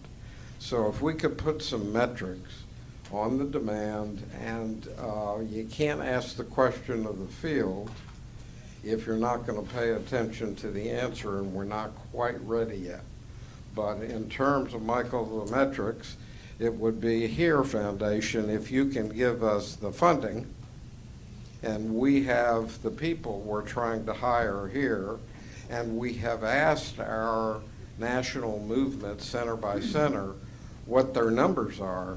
So if we could put some metrics on the demand, and you can't ask the question of the field if you're not going to pay attention to the answer, and we're not quite ready yet. But in terms of, Michael, the metrics, it would be here, Foundation, if you can give us the funding, and we have the people we're trying to hire here, and we have asked our national movement, center by center, what their numbers are,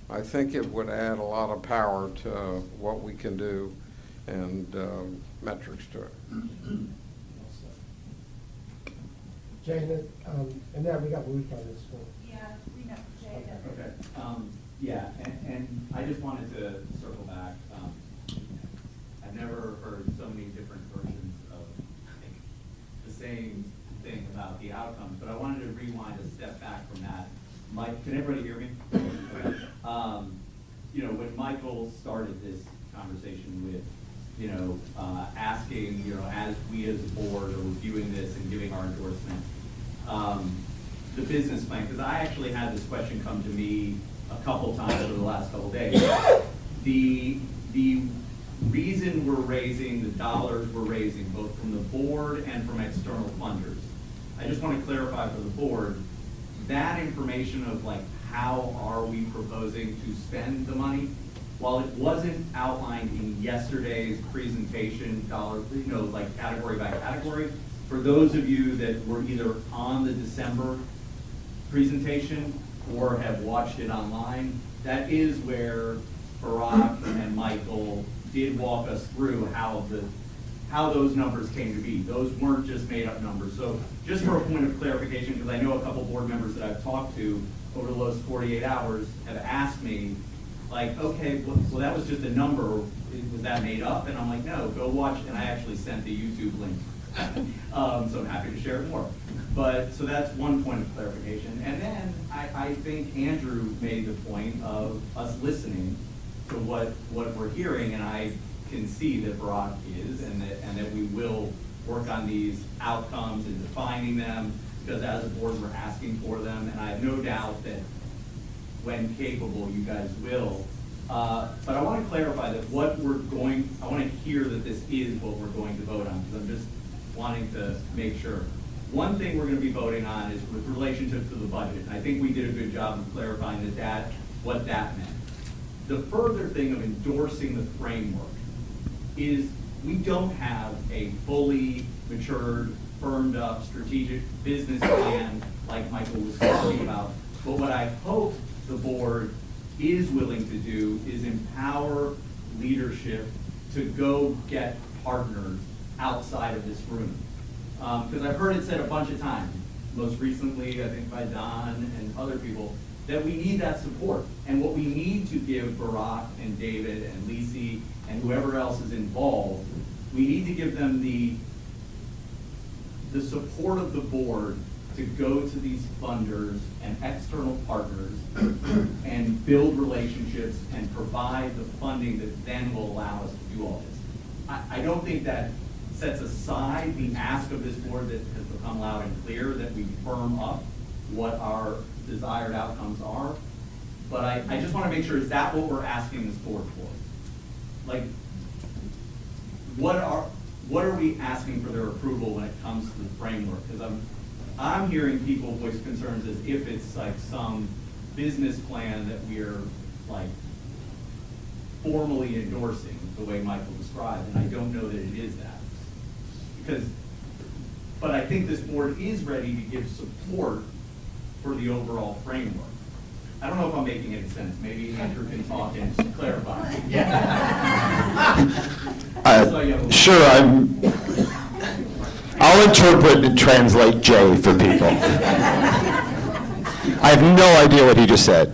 I think it would add a lot of power to what we can do and metrics to it. Jane, and then we got Ruth on this one. Yeah, we know, Jay. Okay, yeah, and I just wanted to circle back. I've never heard so many different versions of the same thing about the outcomes, but I wanted to rewind a step back from that. Mike, can everybody hear me? Okay. When Michael started this conversation with, asking, as we as a board are reviewing this and giving our endorsement, the business plan, because I actually had this question come to me a couple times over the last couple days. The reason we're raising the dollars we're raising, both from the board and from external funders, I just want to clarify for the board, that information of how are we proposing to spend the money, while it wasn't outlined in yesterday's presentation, category by category, for those of you that were either on the December presentation or have watched it online, that is where Barak and Michael did walk us through how those numbers came to be. Those weren't just made up numbers. So just for a point of clarification, because I know a couple board members that I've talked to over the last 48 hours have asked me, okay, well that was just a number. Was that made up? And I'm like, no, go watch. And I actually sent the YouTube link. So I'm happy to share it more. But so that's one point of clarification. And then I think Andrew made the point of us listening to what we're hearing, and I can see that Barak is, and that we will work on these outcomes and defining them, because as a board, we're asking for them, and I have no doubt that when capable, you guys will. But I want to clarify that I want to hear that this is what we're going to vote on, because I'm just wanting to make sure. One thing we're going to be voting on is with relationship to the budget. And I think we did a good job of clarifying what that meant. The further thing of endorsing the framework is we don't have a fully matured, firmed up strategic business plan like Michael was talking about. But what I hope the board is willing to do is empower leadership to go get partners outside of this room. Because I've heard it said a bunch of times, most recently I think by Don and other people, that we need that support. And what we need to give Barak and David and Lisi and whoever else is involved, we need to give them the support of the board to go to these funders and external partners and build relationships and provide the funding that then will allow us to do all this. I don't think that sets aside the ask of this board that has become loud and clear, that we firm up what our desired outcomes are. But I just want to make sure, is that what we're asking this board for? Like, what are we asking for their approval when it comes to the framework? Because I'm hearing people voice concerns as if it's like some business plan that we're like formally endorsing the way Michael described, and I don't know that it is that. But I think this board is ready to give support for the overall framework. I don't know if I'm making any sense. Maybe Andrew can talk and clarify. Sure, I'll interpret and translate Jay for people. I have no idea what he just said.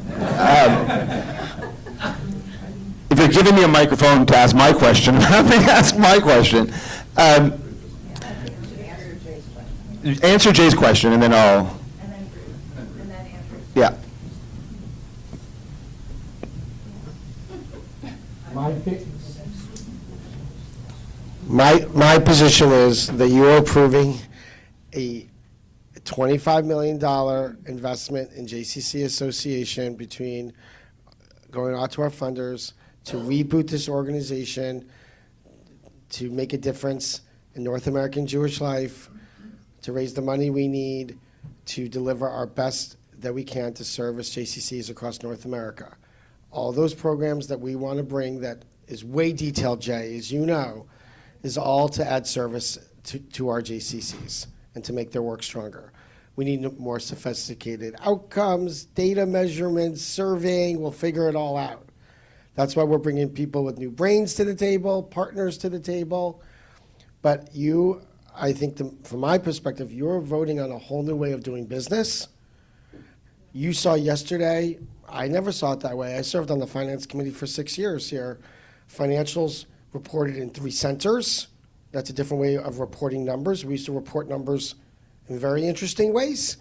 If you're giving me a microphone to ask my question, let me ask my question. Answer Jay's question, and then I'll. Yeah. My position is that you are approving a $25 million investment in JCC Association between going out to our funders to reboot this organization, to make a difference in North American Jewish life, to raise the money we need to deliver our best that we can to service JCCs across North America. All those programs that we want to bring that is way detailed, Jay, as you know, is all to add service to our JCCs and to make their work stronger. We need more sophisticated outcomes, data measurements, surveying. We'll figure it all out. That's why we're bringing people with new brains to the table, partners to the table. But you, I think from my perspective, you're voting on a whole new way of doing business. You saw yesterday, I never saw it that way. I served on the finance committee for 6 years here. Financials reported in 3 centers. That's a different way of reporting numbers. We used to report numbers in very interesting ways.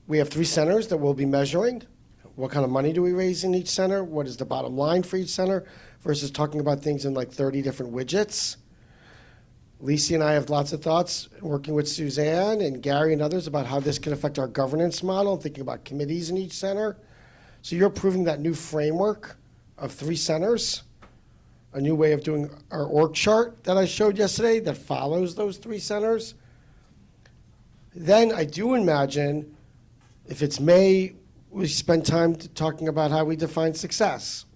We have 3 centers that we'll be measuring. What kind of money do we raise in each center? What is the bottom line for each center? Versus talking about things in like 30 different widgets. Lisi and I have lots of thoughts, working with Suzanne and Gary and others about how this can affect our governance model, thinking about committees in each center. So you're approving that new framework of 3 centers, a new way of doing our org chart that I showed yesterday that follows those 3 centers. Then I do imagine, if it's May, we spend time talking about how we define success.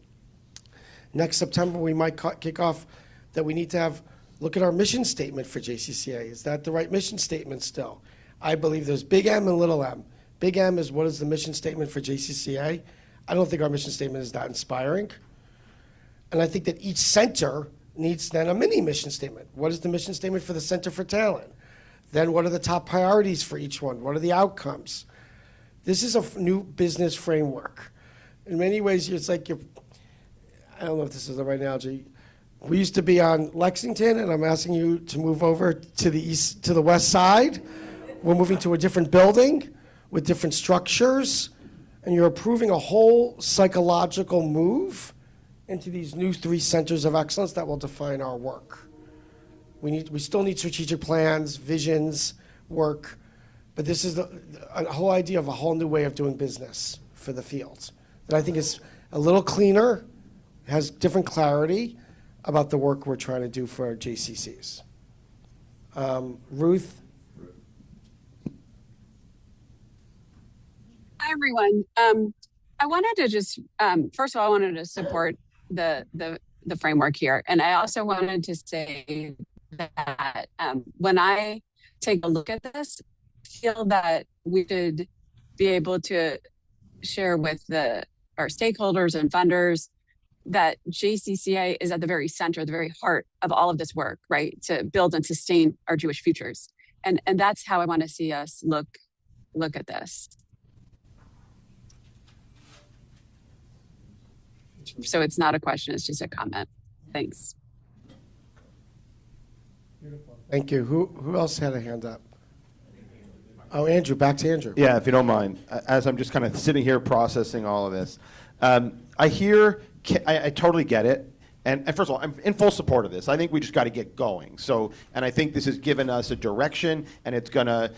Next September, we might kick off that we need to look at our mission statement for JCCA. Is that the right mission statement still? I believe there's big M and little m. Big M is what is the mission statement for JCCA. I don't think our mission statement is that inspiring. And I think that each center needs then a mini mission statement. What is the mission statement for the Center for Talent? Then what are the top priorities for each one? What are the outcomes? This is a new business framework. In many ways, it's like I don't know if this is the right analogy. We used to be on Lexington, and I'm asking you to move over to the west side. We're moving to a different building with different structures, and you're approving a whole psychological move into these new 3 centers of excellence that will define our work. We still need strategic plans, visions, work, but this is a whole idea of a whole new way of doing business for the field that I think is a little cleaner, has different clarity about the work we're trying to do for our JCCs. Ruth? Hi, everyone. I wanted to just, first of all, I wanted to support the framework here. And I also wanted to say that when I take a look at this, I feel that we should be able to share with our stakeholders and funders that JCCA is at the very center, the very heart of all of this work, right? To build and sustain our Jewish futures. And that's how I want to see us look at this. So it's not a question, it's just a comment. Thanks. Thank you. Who else had a hand up? Oh, Andrew, back to Andrew. Yeah, if you don't mind, as I'm just kind of sitting here processing all of this, I totally get it. And first of all, I'm in full support of this. I think we just got to get going. So, and I think this has given us a direction, and it's gonna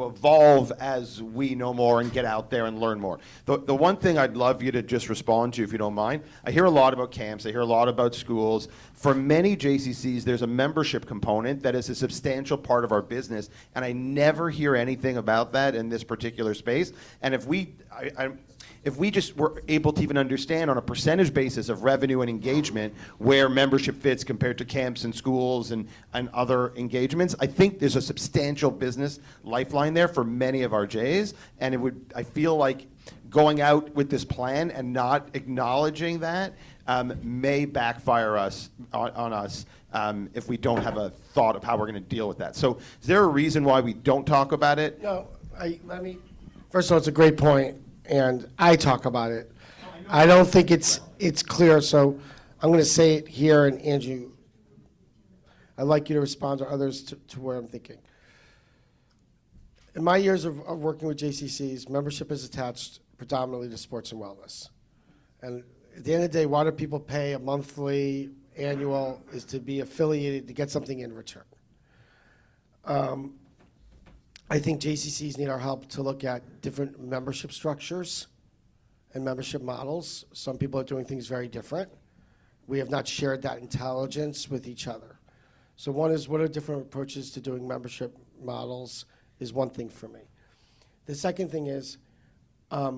evolve as we know more and get out there and learn more. The one thing I'd love you to just respond to, if you don't mind, I hear a lot about camps, I hear a lot about schools. For many JCCs, there's a membership component that is a substantial part of our business, and I never hear anything about that in this particular space. And if we just were able to even understand on a percentage basis of revenue and engagement where membership fits compared to camps and schools and other engagements, I think there's a substantial business lifeline there for many of our J's. And I feel like going out with this plan and not acknowledging that may backfire on us if we don't have a thought of how we're going to deal with that. So is there a reason why we don't talk about it? No, first of all, it's a great point. And I talk about it. I don't think it's clear, so I'm going to say it here, and Andrew, I'd like you to respond to others to where I'm thinking. In my years of working with JCCs, membership is attached predominantly to sports and wellness. And at the end of the day, why do people pay a monthly, annual, is to be affiliated, to get something in return. I think JCCs need our help to look at different membership structures and membership models. Some people are doing things very different. We have not shared that intelligence with each other. So one is, what are different approaches to doing membership models is one thing for me. The second thing is, a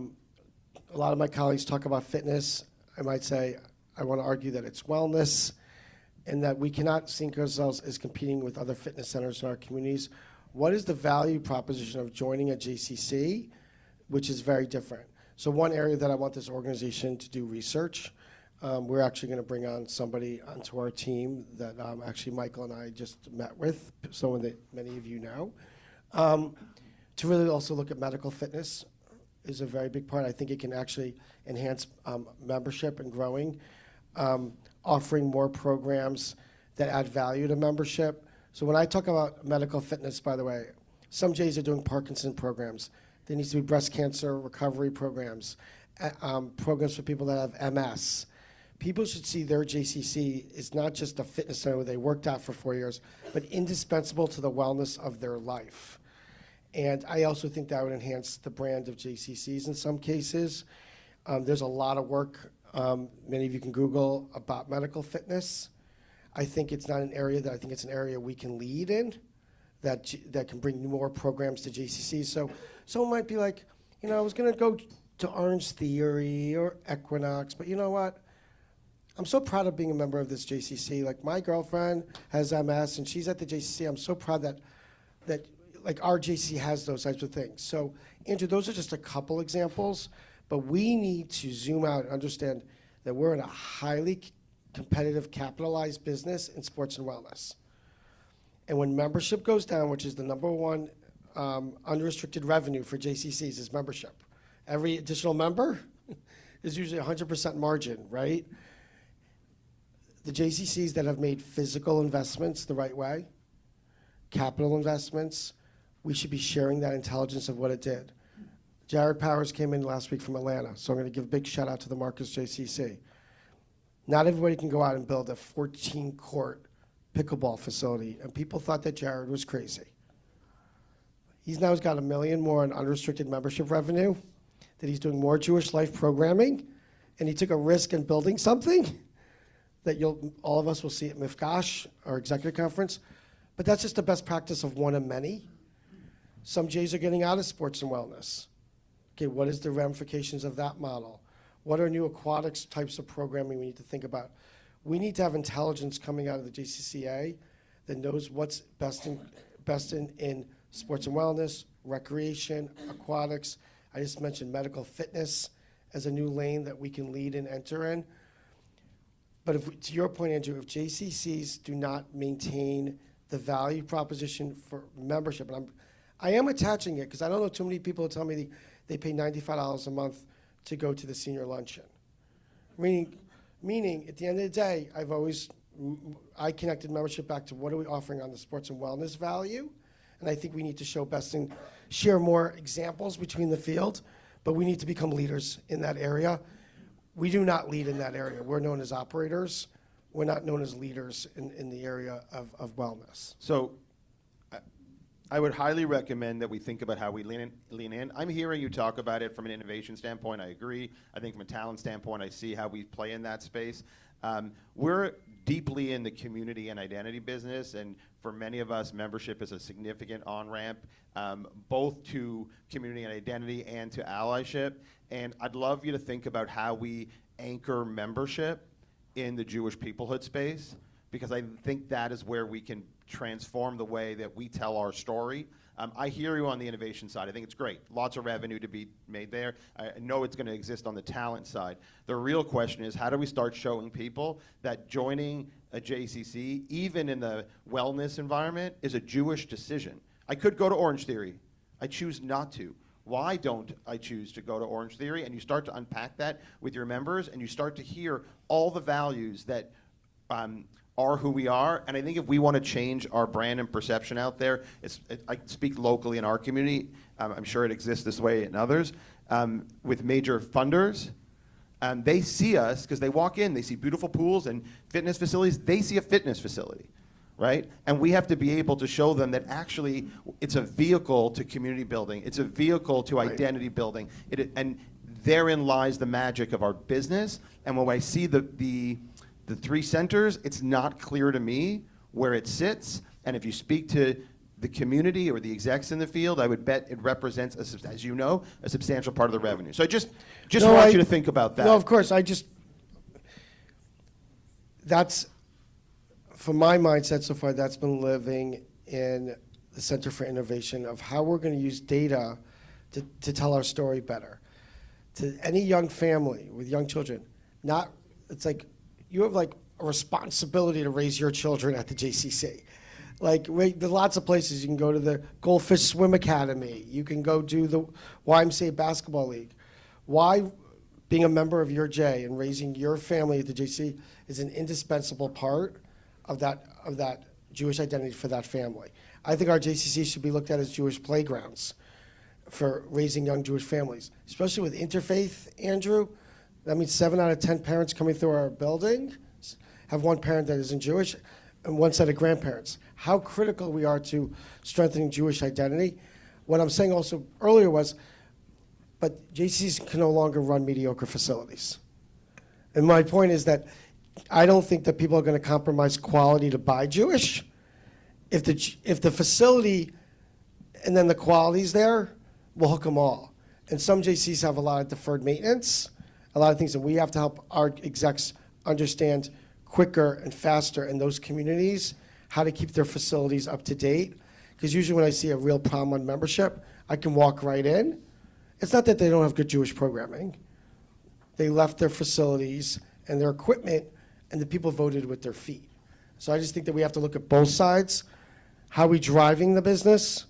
lot of my colleagues talk about fitness. I might say, I want to argue that it's wellness, and that we cannot think ourselves as competing with other fitness centers in our communities. What is the value proposition of joining a JCC, which is very different? So one area that I want this organization to do research, we're actually going to bring on somebody onto our team that actually Michael and I just met with, someone that many of you know, to really also look at medical fitness is a very big part. I think it can actually enhance membership and growing, offering more programs that add value to membership. So when I talk about medical fitness, by the way, some J's are doing Parkinson programs. There needs to be breast cancer recovery programs, programs for people that have MS. People should see their JCC is not just a fitness center where they worked out for 4 years, but indispensable to the wellness of their life. And I also think that would enhance the brand of JCCs in some cases. There's a lot of work, many of you can Google, about medical fitness. I think it's not an area that I think it's an area we can lead in, that can bring more programs to JCC. So someone might be like, I was going to go to Orange Theory or Equinox, but you know what? I'm so proud of being a member of this JCC. Like, my girlfriend has MS, and she's at the JCC. I'm so proud that like our JCC has those types of things. So, Andrew, those are just a couple examples, but we need to zoom out and understand that we're in a highly competitive, capitalized business in sports and wellness. And when membership goes down, which is the number one unrestricted revenue for JCCs is membership. Every additional member is usually 100% margin, right? The JCCs that have made physical investments the right way, capital investments, we should be sharing that intelligence of what it did. Jared Powers came in last week from Atlanta, so I'm going to give a big shout out to the Marcus JCC. Not everybody can go out and build a 14-court pickleball facility, and people thought that Jared was crazy. He's got $1 million more in unrestricted membership revenue, that he's doing more Jewish life programming, and he took a risk in building something that all of us will see at Mifgash, our executive conference. But that's just the best practice of one of many. Some Jays are getting out of sports and wellness. Okay, what is the ramifications of that model? What are new aquatics types of programming we need to think about? We need to have intelligence coming out of the JCCA that knows what's best in sports and wellness, recreation, aquatics. I just mentioned medical fitness as a new lane that we can lead and enter in. But to your point, Andrew, if JCCs do not maintain the value proposition for membership, and I am attaching it because I don't know too many people who tell me they pay $95 a month to go to the senior luncheon. Meaning, at the end of the day, I connected membership back to what are we offering on the sports and wellness value, and I think we need to show share more examples between the field, but we need to become leaders in that area. We do not lead in that area. We're known as operators. We're not known as leaders in the area of wellness. So I would highly recommend that we think about how we lean in. I'm hearing you talk about it from an innovation standpoint. I agree. I think from a talent standpoint, I see how we play in that space. We're deeply in the community and identity business, and for many of us, membership is a significant on-ramp, both to community and identity and to allyship. And I'd love you to think about how we anchor membership in the Jewish peoplehood space, because I think that is where we can transform the way that we tell our story. I hear you on the innovation side. I think it's great. Lots of revenue to be made there. I know it's going to exist on the talent side. The real question is, how do we start showing people that joining a JCC, even in the wellness environment, is a Jewish decision? I could go to Orange Theory. I choose not to. Why don't I choose to go to Orange Theory? And you start to unpack that with your members, and you start to hear all the values that are who we are. And I think if we want to change our brand and perception out there, I speak locally in our community. I'm sure it exists this way in others. With major funders, they see us because they walk in, they see beautiful pools and fitness facilities. They see a fitness facility, right? And we have to be able to show them that actually it's a vehicle to community building. It's a vehicle to identity building. And therein lies the magic of our business. And when I see the three centers, it's not clear to me where it sits. And if you speak to the community or the execs in the field, I would bet it represents, as you know, a substantial part of the revenue. So I just want you to think about that. No, of course. That's, from my mindset so far, that's been living in the Center for Innovation of how we're going to use data to tell our story better. To any young family with young children, it's like, you have like a responsibility to raise your children at the JCC. Like, there's lots of places. You can go to the Goldfish Swim Academy. You can go do the YMCA Basketball League. Why being a member of your J and raising your family at the JCC is an indispensable part of that Jewish identity for that family. I think our JCC should be looked at as Jewish playgrounds for raising young Jewish families, especially with interfaith, Andrew. That means 7 out of 10 parents coming through our building have one parent that isn't Jewish and one set of grandparents. How critical we are to strengthening Jewish identity. What I'm saying also earlier was, but JCCs can no longer run mediocre facilities. And my point is that I don't think that people are going to compromise quality to buy Jewish. If the facility and then the quality's there, we'll hook them all. And some JCCs have a lot of deferred maintenance, a lot of things, and we have to help our execs understand quicker and faster in those communities how to keep their facilities up to date. Because usually when I see a real problem on membership, I can walk right in. It's not that they don't have good Jewish programming. They left their facilities and their equipment, and the people voted with their feet. So I just think that we have to look at both sides, how we driving the business,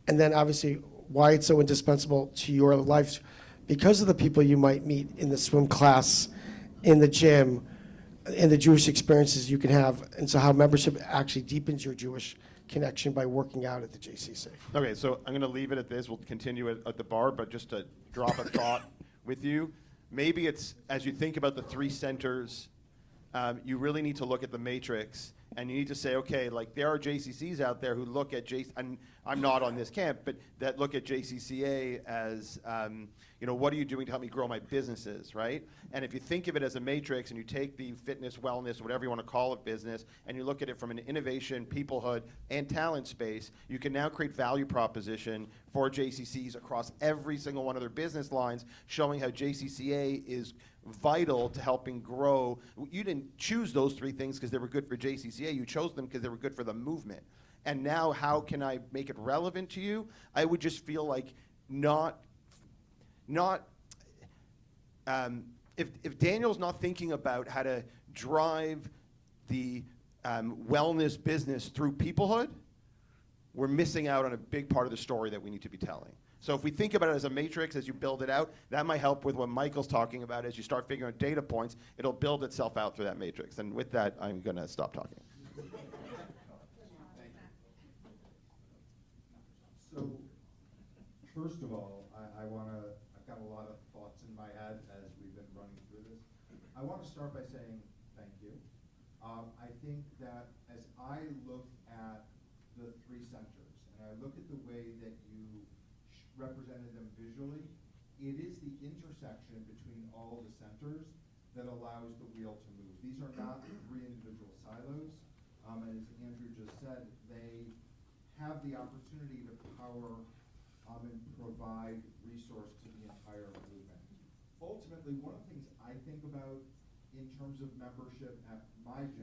and then obviously why it's so indispensable to your life because of the people you might meet in the swim class, in the gym, in the Jewish experiences you can have, and so how membership actually deepens your Jewish connection by working out at the JCC. Okay, so I'm going to leave it at this. We'll continue at the bar, but just to drop a thought with you, maybe it's, as you think about the three centers, you really need to look at the matrix, and you need to say, okay, like there are JCCs out there who look at and I'm not on this camp, but that look at JCCA as, what are you doing to help me grow my businesses, right? And if you think of it as a matrix and you take the fitness, wellness, whatever you want to call it, business, and you look at it from an innovation, peoplehood, and talent space, you can now create value proposition for JCCs across every single one of their business lines, showing how JCCA is vital to helping grow. You didn't choose those three things because they were good for JCCA. You chose them because they were good for the movement. And now how can I make it relevant to you? I would just feel like if Daniel's not thinking about how to drive the wellness business through peoplehood, we're missing out on a big part of the story that we need to be telling. So if we think about it as a matrix, as you build it out, that might help with what Michael's talking about. As you start figuring out data points, it'll build itself out through that matrix. And with that, I'm going to stop talking. So, first of all, I've got a lot of thoughts in my head as we've been running through this. I want to start by saying thank you. I think that as I look at the three centers, and I look at the way that you represented them visually, it is the intersection between all the centers that allows the wheel to move. These are not three individual silos. And as Andrew just said, they have the opportunity to power and provide resource to the entire movement. Ultimately, one of the things I think about in terms of membership at MyJ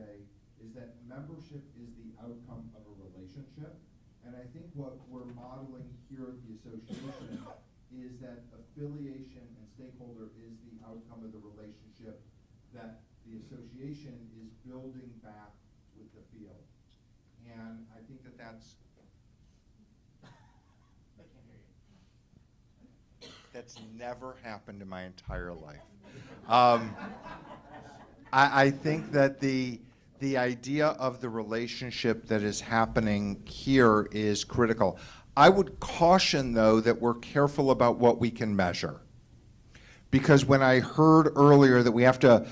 is that membership is the outcome of a relationship. And I think what we're modeling here at the association is that affiliation and stakeholder is the outcome of the relationship that the association is building back with the field. And I think that that's never happened in my entire life. I think that the idea of the relationship that is happening here is critical. I would caution, though, that we're careful about what we can measure. Because when I heard earlier that we have to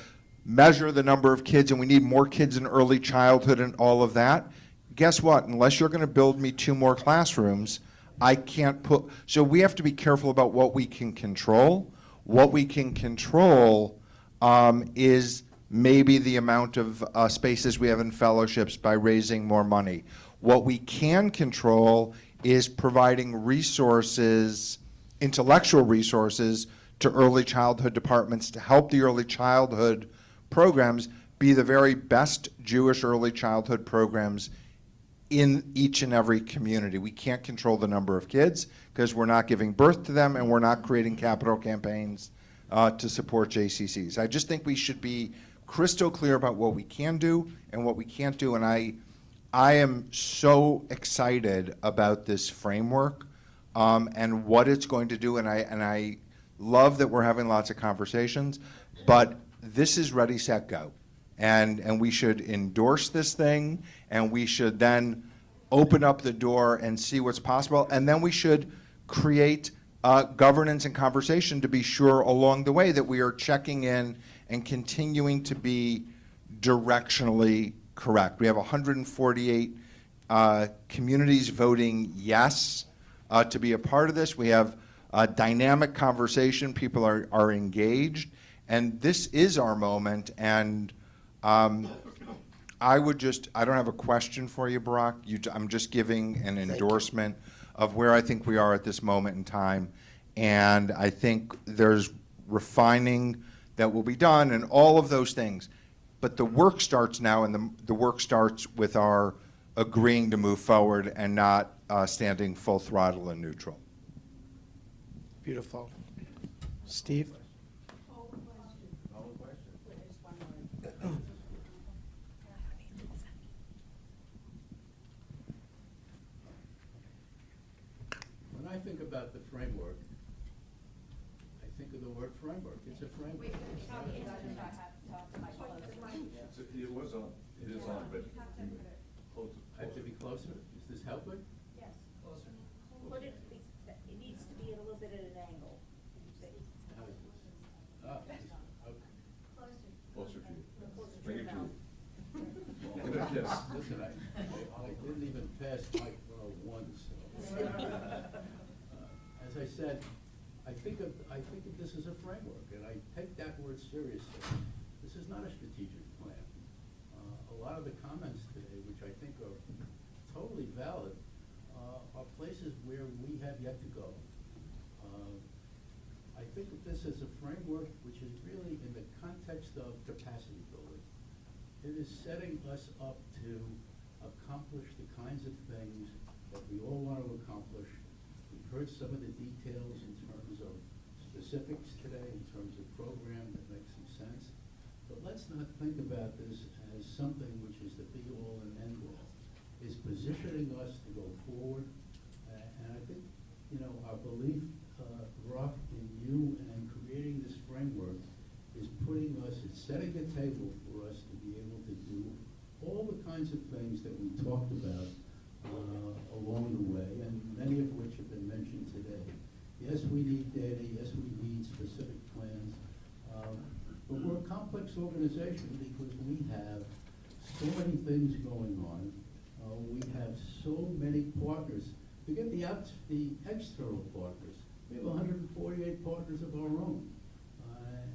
measure the number of kids and we need more kids in early childhood and all of that, guess what? Unless you're going to build me 2 more classrooms, I can't put. So we have to be careful about what we can control. What we can control is maybe the amount of spaces we have in fellowships by raising more money. What we can control is providing resources, intellectual resources, to early childhood departments to help the early childhood programs be the very best Jewish early childhood programs in each and every community. We can't control the number of kids because we're not giving birth to them and we're not creating capital campaigns to support JCCs. I just think we should be crystal clear about what we can do and what we can't do, and I am so excited about this framework and what it's going to do, and I love that we're having lots of conversations, but this is ready, set, go. And we should endorse this thing, and we should then open up the door and see what's possible, and then we should create governance and conversation to be sure along the way that we are checking in and continuing to be directionally correct. We have 148 communities voting yes to be a part of this. We have a dynamic conversation. People are engaged, and this is our moment. And I don't have a question for you, Barak. I'm just giving an endorsement of where I think we are at this moment in time. And I think there's refining that will be done and all of those things. But the work starts now, and the work starts with our agreeing to move forward and not standing full throttle and neutral. Beautiful. Steve? When I think about the framework, I think of the word framework. It's a framework. It was on. It is on, but close. I have to be closer. this helping? Yes. Put it, it needs to be a little bit at an angle. How is this? Oh, okay. Closer to you. Closer to Bring your it to mouth. you. Give it a kiss. Listen, I didn't even pass Mike 101, so. As I said, I think of this as a framework, and I take that word seriously. This is not a strategic plan. A lot of the comments today, which I think are totally valid, are places where we have yet to go. I think of this as a framework which is really in the context of capacity building. It is setting us up to accomplish the kinds of things that we all want to accomplish. We've heard some of the details in terms of specifics today, in terms of program that makes some sense. But let's not think about this as something which is the be-all and end-all. It's positioning us to go forward. And I think, you know, our belief, Barak, in you and creating this framework is putting us, it's setting the table for us to be able to do all the kinds of things that we talked about along the way, and many of which have been mentioned today. Yes, we need data. Yes, we need specific plans. But we're a complex organization because we have so many things going on. We have so many partners. Forget the external partners. We have 148 partners of our own.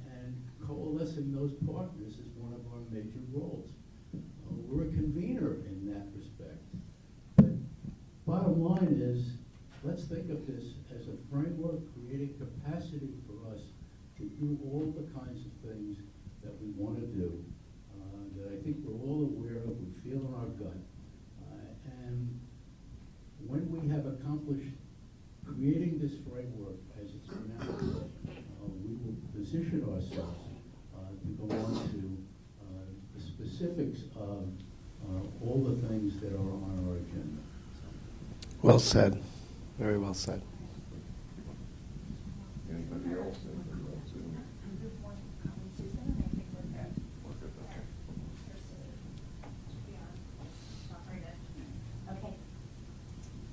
And coalescing those partners is one of our major roles. We're a convener in that respect. But bottom line is, let's think of this as a framework creating capacity for us to do all the kinds of things that we want to do, that I think we're all aware of, we feel in our gut. And when we have accomplished creating this framework as it's announced, we will position ourselves to go on to the specifics of all the things that are on our agenda. Well said. Very well said. Anybody else? Okay.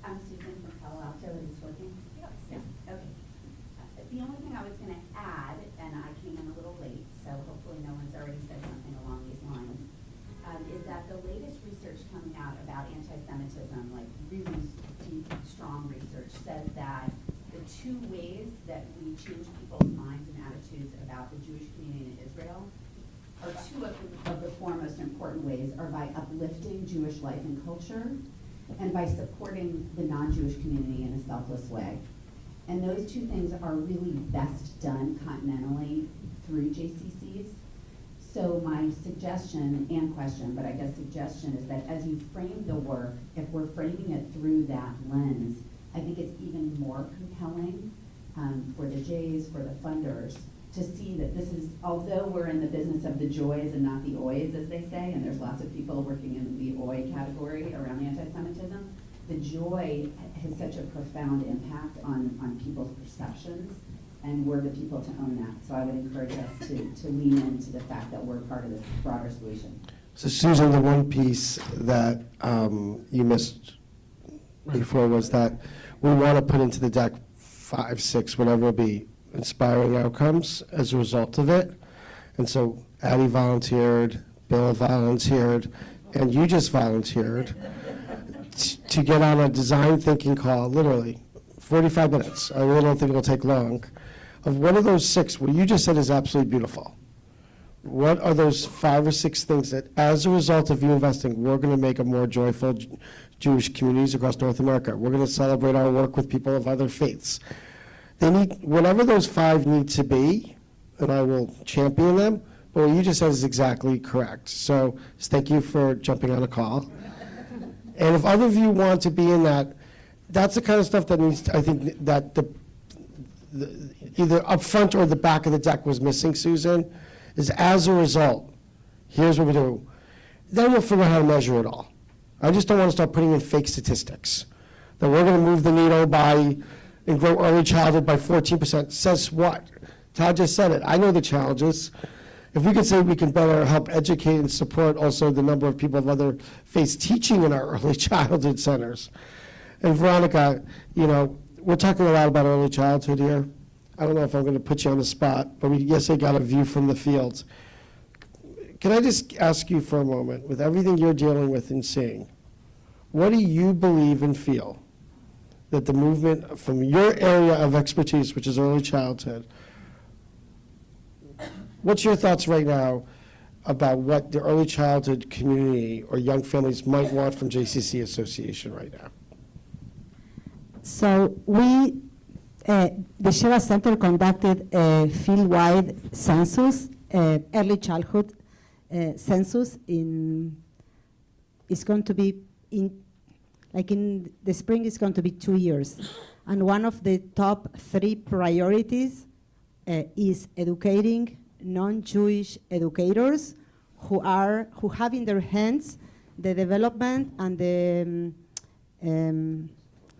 I'm Susan from Palo Alto. Is this working? Yes. Yeah. Okay. The only thing I was going to add, and I came in a little late, so hopefully no one's already said something along these lines, is that the latest research coming out about anti-Semitism, like really deep, strong research, says that the two ways that we change people's minds and attitudes about the Jewish community in Israel are two of the four most important ways are by uplifting Jewish life and culture and by supporting the non-Jewish community in a selfless way. And those two things are really best done continentally through JCCs. So my suggestion and question, but I guess suggestion is that as you frame the work, if we're framing it through that lens, I think it's even more compelling for the J's, for the funders, to see that this is, although we're in the business of the joys and not the oys, as they say, and there's lots of people working in the oi category around anti-Semitism, the joy has such a profound impact on people's perceptions, and we're the people to own that. So I would encourage us to lean into the fact that we're part of this broader solution. So Susan, the one piece that you missed before was that we want to put into the deck 5, 6, whatever it be, inspiring outcomes as a result of it. And so Addie volunteered, Bill volunteered, and you just volunteered to get on a design thinking call, literally 45 minutes. I really don't think it'll take long. Of one of those 6, what you just said is absolutely beautiful. What are those 5 or 6 things that, as a result of you investing, we're going to make a more joyful Jewish communities across North America? We're going to celebrate our work with people of other faiths. They need, whatever those 5 need to be, and I will champion them, but what you just said is exactly correct. So thank you for jumping on a call. And if other of you want to be in that, that's the kind of stuff that needs, I think, that the either up front or the back of the deck was missing, Susan, is as a result, here's what we do. Then we'll figure out how to measure it all. I just don't want to start putting in fake statistics. That we're going to move the needle by, and grow early childhood by 14%. Says what? Todd just said it. I know the challenges. if we could say we can better help educate and support also the number of people of other faiths teaching in our early childhood centers. And Veronica, you know, we're talking a lot about early childhood here. I don't know if I'm going to put you on the spot, but we yesterday got a view from the fields. Can I just ask you for a moment, with everything you're dealing with and seeing, what do you believe and feel that the movement from your area of expertise, which is early childhood, what's your thoughts right now about what the early childhood community or young families might want from JCC Association right now? So we, the Sheva Center conducted a field-wide census, early childhood census it's going to be in the spring. It's going to be 2 years, and one of the top 3 priorities is educating non-Jewish educators who have in their hands the development and the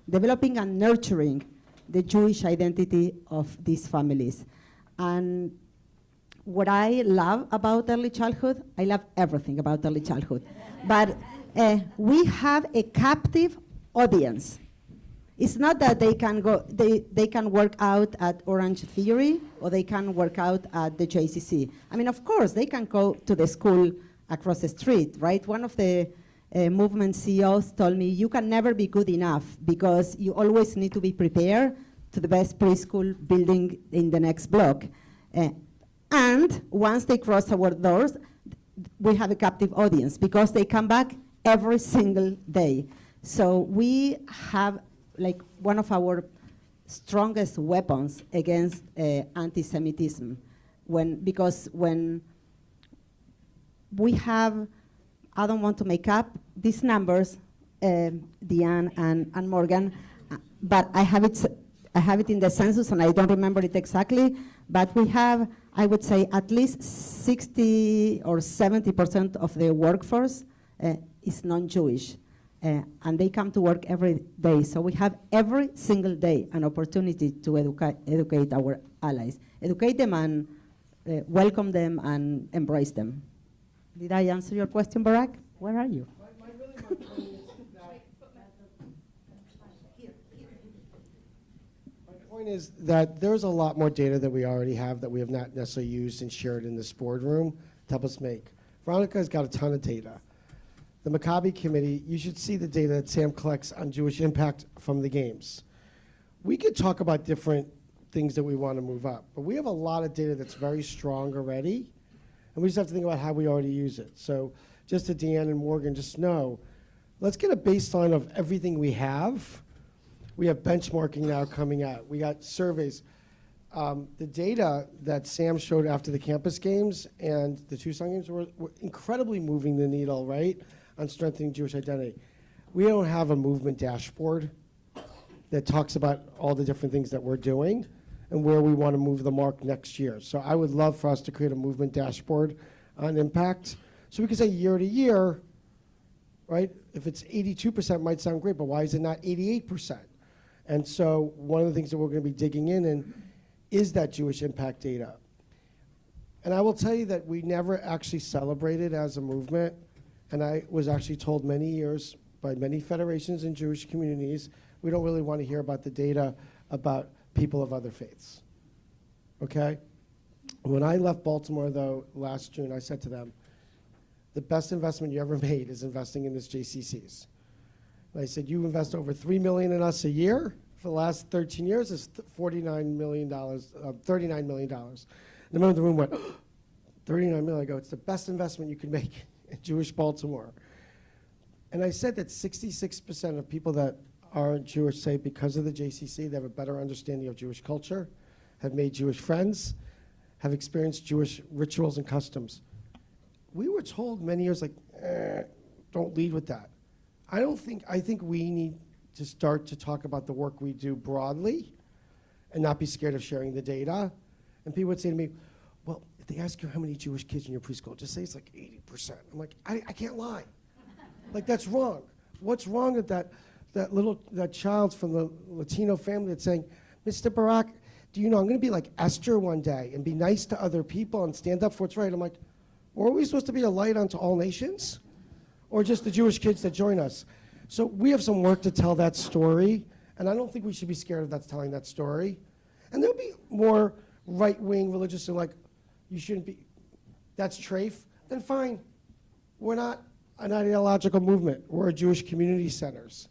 developing and nurturing the Jewish identity of these families. And what I love about early childhood, I love everything about early childhood, but we have a captive audience. It's not that they can go, they can work out at Orange Theory or they can work out at the JCC. I mean, of course, they can go to the school across the street, right? One of the movement CEOs told me, you can never be good enough because you always need to be prepared to the best preschool building in the next block. And once they cross our doors, we have a captive audience because they come back every single day. So we have like one of our strongest weapons against anti-Semitism, because when we have, I don't want to make up these numbers, Diane and Morgan, but I have it in the census and I don't remember it exactly, but we have, I would say, at least 60 or 70% of the workforce is non-Jewish. And they come to work every day. So we have every single day an opportunity to educate our allies. Educate them and welcome them and embrace them. Did I answer your question, Barak? Where are you? My point is that there's a lot more data that we already have that we have not necessarily used and shared in this boardroom to help us make. Veronica's got a ton of data. The Maccabi Committee, you should see the data that Sam collects on Jewish impact from the games. We could talk about different things that we want to move up, but we have a lot of data that's very strong already, and we just have to think about how we already use it. So just to Deanne and Morgan, just know, let's get a baseline of everything we have. We have benchmarking now coming out. We got surveys. The data that Sam showed after the campus games and the Tucson games were incredibly moving the needle, right, on strengthening Jewish identity. We don't have a movement dashboard that talks about all the different things that we're doing and where we want to move the mark next year. So I would love for us to create a movement dashboard on impact. So we could say year to year, right? If it's 82% might sound great, but why is it not 88%? And so one of the things that we're going to be digging in is that Jewish impact data. And I will tell you that we never actually celebrated as a movement. And I was actually told many years by many federations and Jewish communities, we don't really want to hear about the data about people of other faiths. Okay? When I left Baltimore, though, last June, I said to them, the best investment you ever made is investing in this JCCs. And I said, you invest over $3 million in us a year for the last 13 years, it's $39 million. And the man in the room went, oh, $39 million. I go, it's the best investment you can make in Jewish Baltimore. And I said that 66% of people that aren't Jewish say because of the JCC, they have a better understanding of Jewish culture, have made Jewish friends, have experienced Jewish rituals and customs. We were told many years, like, don't lead with that. I think we need to start to talk about the work we do broadly and not be scared of sharing the data. And people would say to me, well, if they ask you how many Jewish kids in your preschool, just say it's like 80%. I'm like, I can't lie. Like, that's wrong. What's wrong with that child from the Latino family that's saying, Mr. Barak, do you know, I'm going to be like Esther one day and be nice to other people and stand up for what's right. I'm like, well, are we supposed to be a light unto all nations? Or just the Jewish kids that join us? So we have some work to tell that story, and I don't think we should be scared of that telling that story. And there'll be more right-wing religious and like, you shouldn't be, that's trafe, then fine. We're not an ideological movement. We're a Jewish community centers.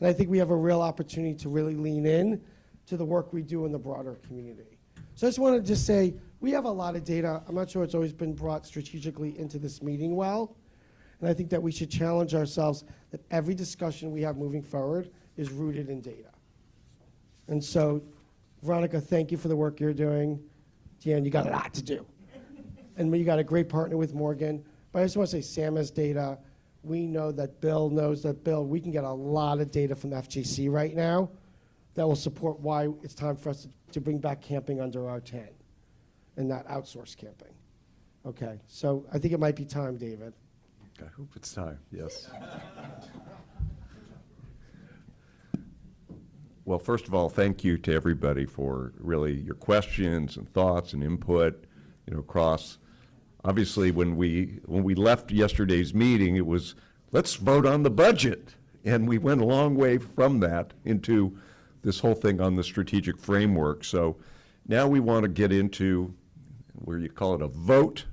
And I think we have a real opportunity to really lean in to the work we do in the broader community. So I just wanted to just say, we have a lot of data. I'm not sure it's always been brought strategically into this meeting well. And I think that we should challenge ourselves that every discussion we have moving forward is rooted in data. And so, Veronica, thank you for the work you're doing. Deanne, you got a lot to do. And you got a great partner with Morgan. But I just want to say Sam has data. We know that Bill knows that we can get a lot of data from the FJC right now that will support why it's time for us to bring back camping under our tent and not outsource camping. Okay, so I think it might be time, David. I hope it's time, yes. Well, first of all, thank you to everybody for really your questions and thoughts and input, across. Obviously, when we left yesterday's meeting, it was, let's vote on the budget. And we went a long way from that into this whole thing on the strategic framework. So now we want to get into, where you call it a vote,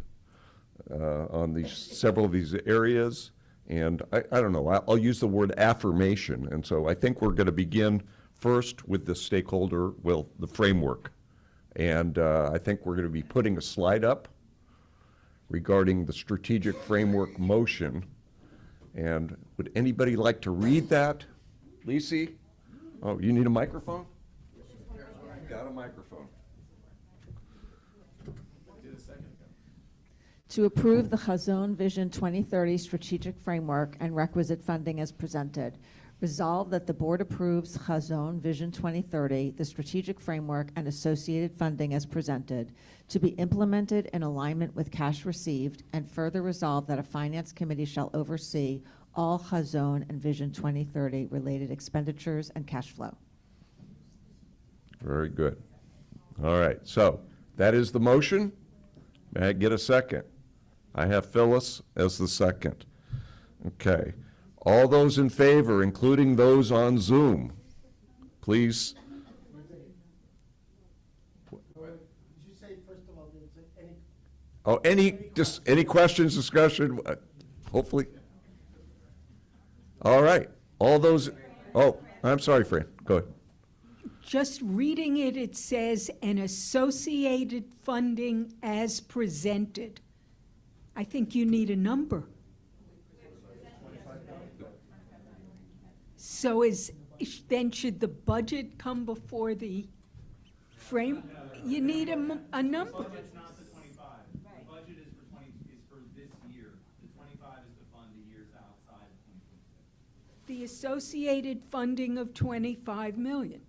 on several of these areas. And I don't know, I'll use the word affirmation. And so I think we're going to begin first with the the framework. And I think we're going to be putting a slide up regarding the strategic framework motion. And would anybody like to read that? Lisi? Oh, you need a microphone? Got a microphone. To approve the Chazon Vision 2030 strategic framework and requisite funding as presented. Resolve that the board approves Chazon Vision 2030, the strategic framework and associated funding as presented, to be implemented in alignment with cash received, and further resolve that a finance committee shall oversee all Chazon and Vision 2030 related expenditures and cash flow. Very good. All right, so that is the motion. May I get a second? I have Phyllis as the second. Okay. All those in favor, including those on Zoom, please. Did you say, first of all, Any questions, discussion? Hopefully. All right. All those, I'm sorry, Fran. Go ahead. Just reading it, it says an associated funding as presented. I think you need a number. So then should the budget come before the frame? You need a number. The budget's not the 25. The budget is for this year. The 25 is to fund the years outside of 2026. The associated funding of 25 million.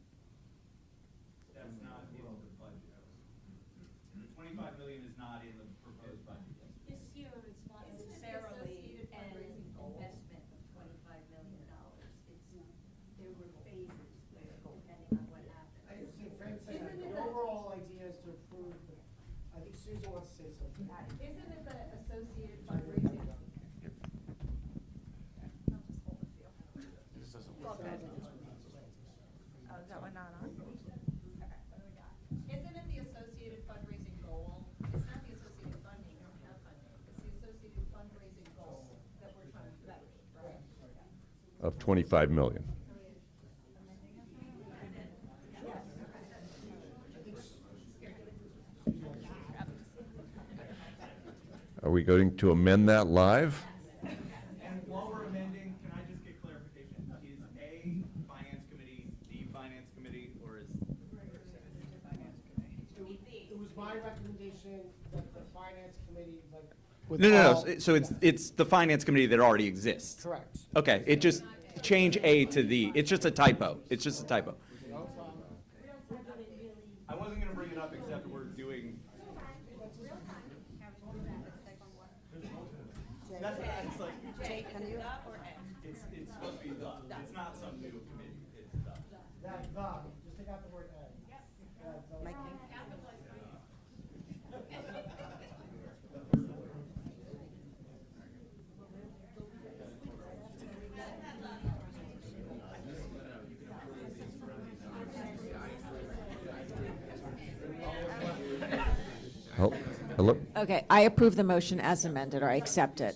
That's not in the budget. The 25 million is not in the proposed budget. This year, it's not necessarily an investment of $25 million. There were phases where, depending on what happened. I think Frank said that the overall idea is to approve, I think Susan wants to say something. Isn't it the associated fundraising? Oh, is that one not on? Isn't it the associated fundraising goal? It's not the associated funding, we don't have funding. It's the associated fundraising goal that we're trying to reach, right? Of 25 million. Are we going to amend that live? And while we're amending, can I just get clarification? Is A, finance committee, the finance committee, or is? It was my recommendation that the finance committee, like. No. So it's the finance committee that already exists. Correct. Okay, it just change A to the. It's just a typo. It's just a typo. I wasn't going to bring it up except we're doing. That's like. Jake, can you? It's supposed to be the. It's not some new committee. It's the. Just take out the word A. Mike, Hello? Okay, I approve the motion as amended, or I accept it.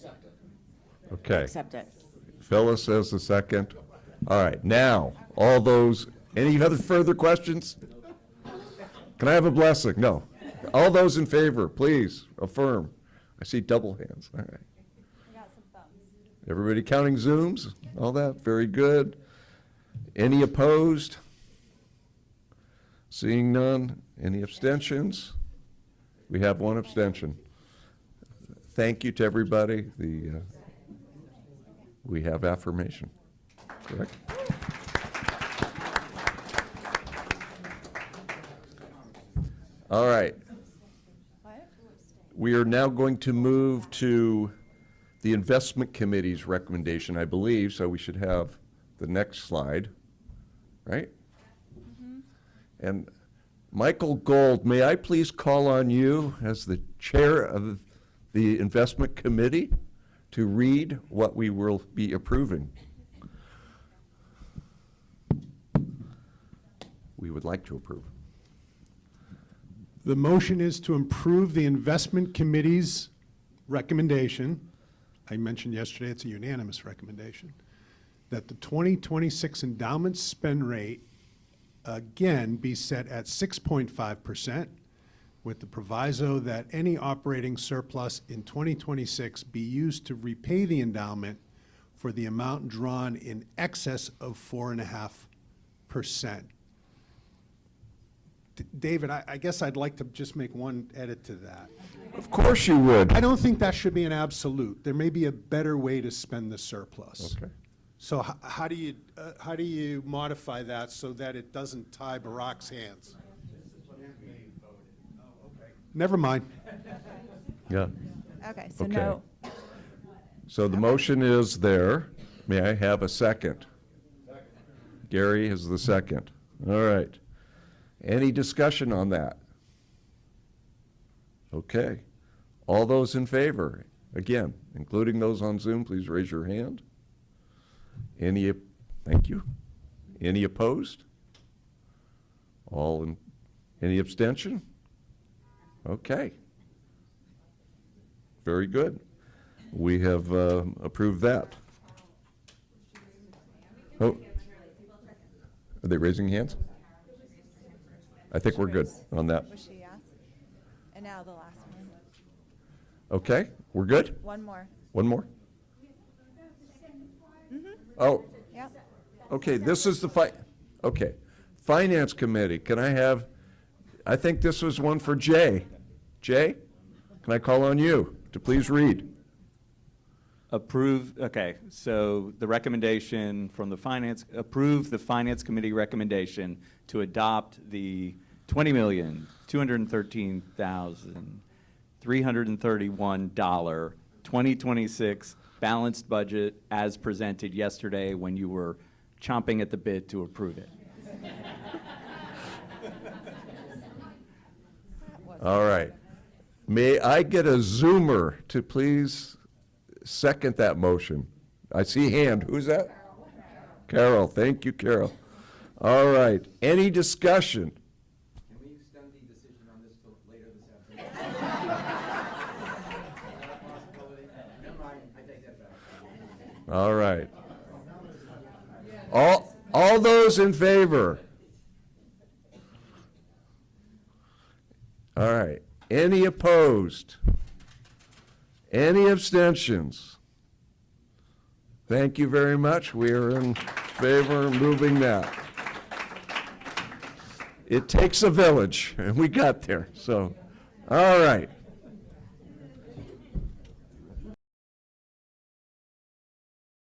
Okay. Accept it. Phyllis says the second. All right, now, all those, any other further questions? Can I have a blessing? No. All those in favor, please affirm. I see double hands. All right. Everybody counting Zooms? All that? Very good. Any opposed? Seeing none. Any abstentions? We have one abstention. Thank you to everybody. We have affirmation. Correct? All right. We are now going to move to the investment committee's recommendation, I believe, so we should have the next slide, right? And Michael Gold, may I please call on you as the chair of the investment committee to read what we will be approving? We would like to approve. The motion is to approve the investment committee's recommendation. I mentioned yesterday it's a unanimous recommendation, that the 2026 endowment spend rate again be set at 6.5%, with the proviso that any operating surplus in 2026 be used to repay the endowment for the amount drawn in excess of 4.5%. David, I guess I'd like to just make one edit to that. Of course you would. I don't think that should be an absolute. There may be a better way to spend the surplus. Okay. So how do you modify that so that it doesn't tie Barak's hands? Never mind. Yeah. Okay, so Okay. no. So the motion is there. May I have a second? Gary is the second. All right. Any discussion on that? Okay. All those in favor, again, including those on Zoom, please raise your hand. Thank you. Any opposed? Any abstention? Okay. Very good. We have approved that. Oh, are they raising hands? I think we're good on that. Was she asked? And now the last one. Okay, we're good? One more. One more? Mm-hmm. Oh, Yep. okay, this is okay. Finance Committee, I think this was one for Jay. Jay, can I call on you to please read? Okay, so the recommendation from approve the Finance Committee recommendation to adopt the $20,213,331 2026 balanced budget as presented yesterday when you were chomping at the bit to approve it. All right. May I get a Zoomer to please second that motion? I see hand. Who's that? Carol. Thank you, Carol. All right. Any discussion? Can we extend the decision on this till later this afternoon? Never mind, I take that back. All right. All those in favor? All right. Any opposed? Any abstentions? Thank you very much. We are in favor of moving that. It takes a village, and we got there. So, all right.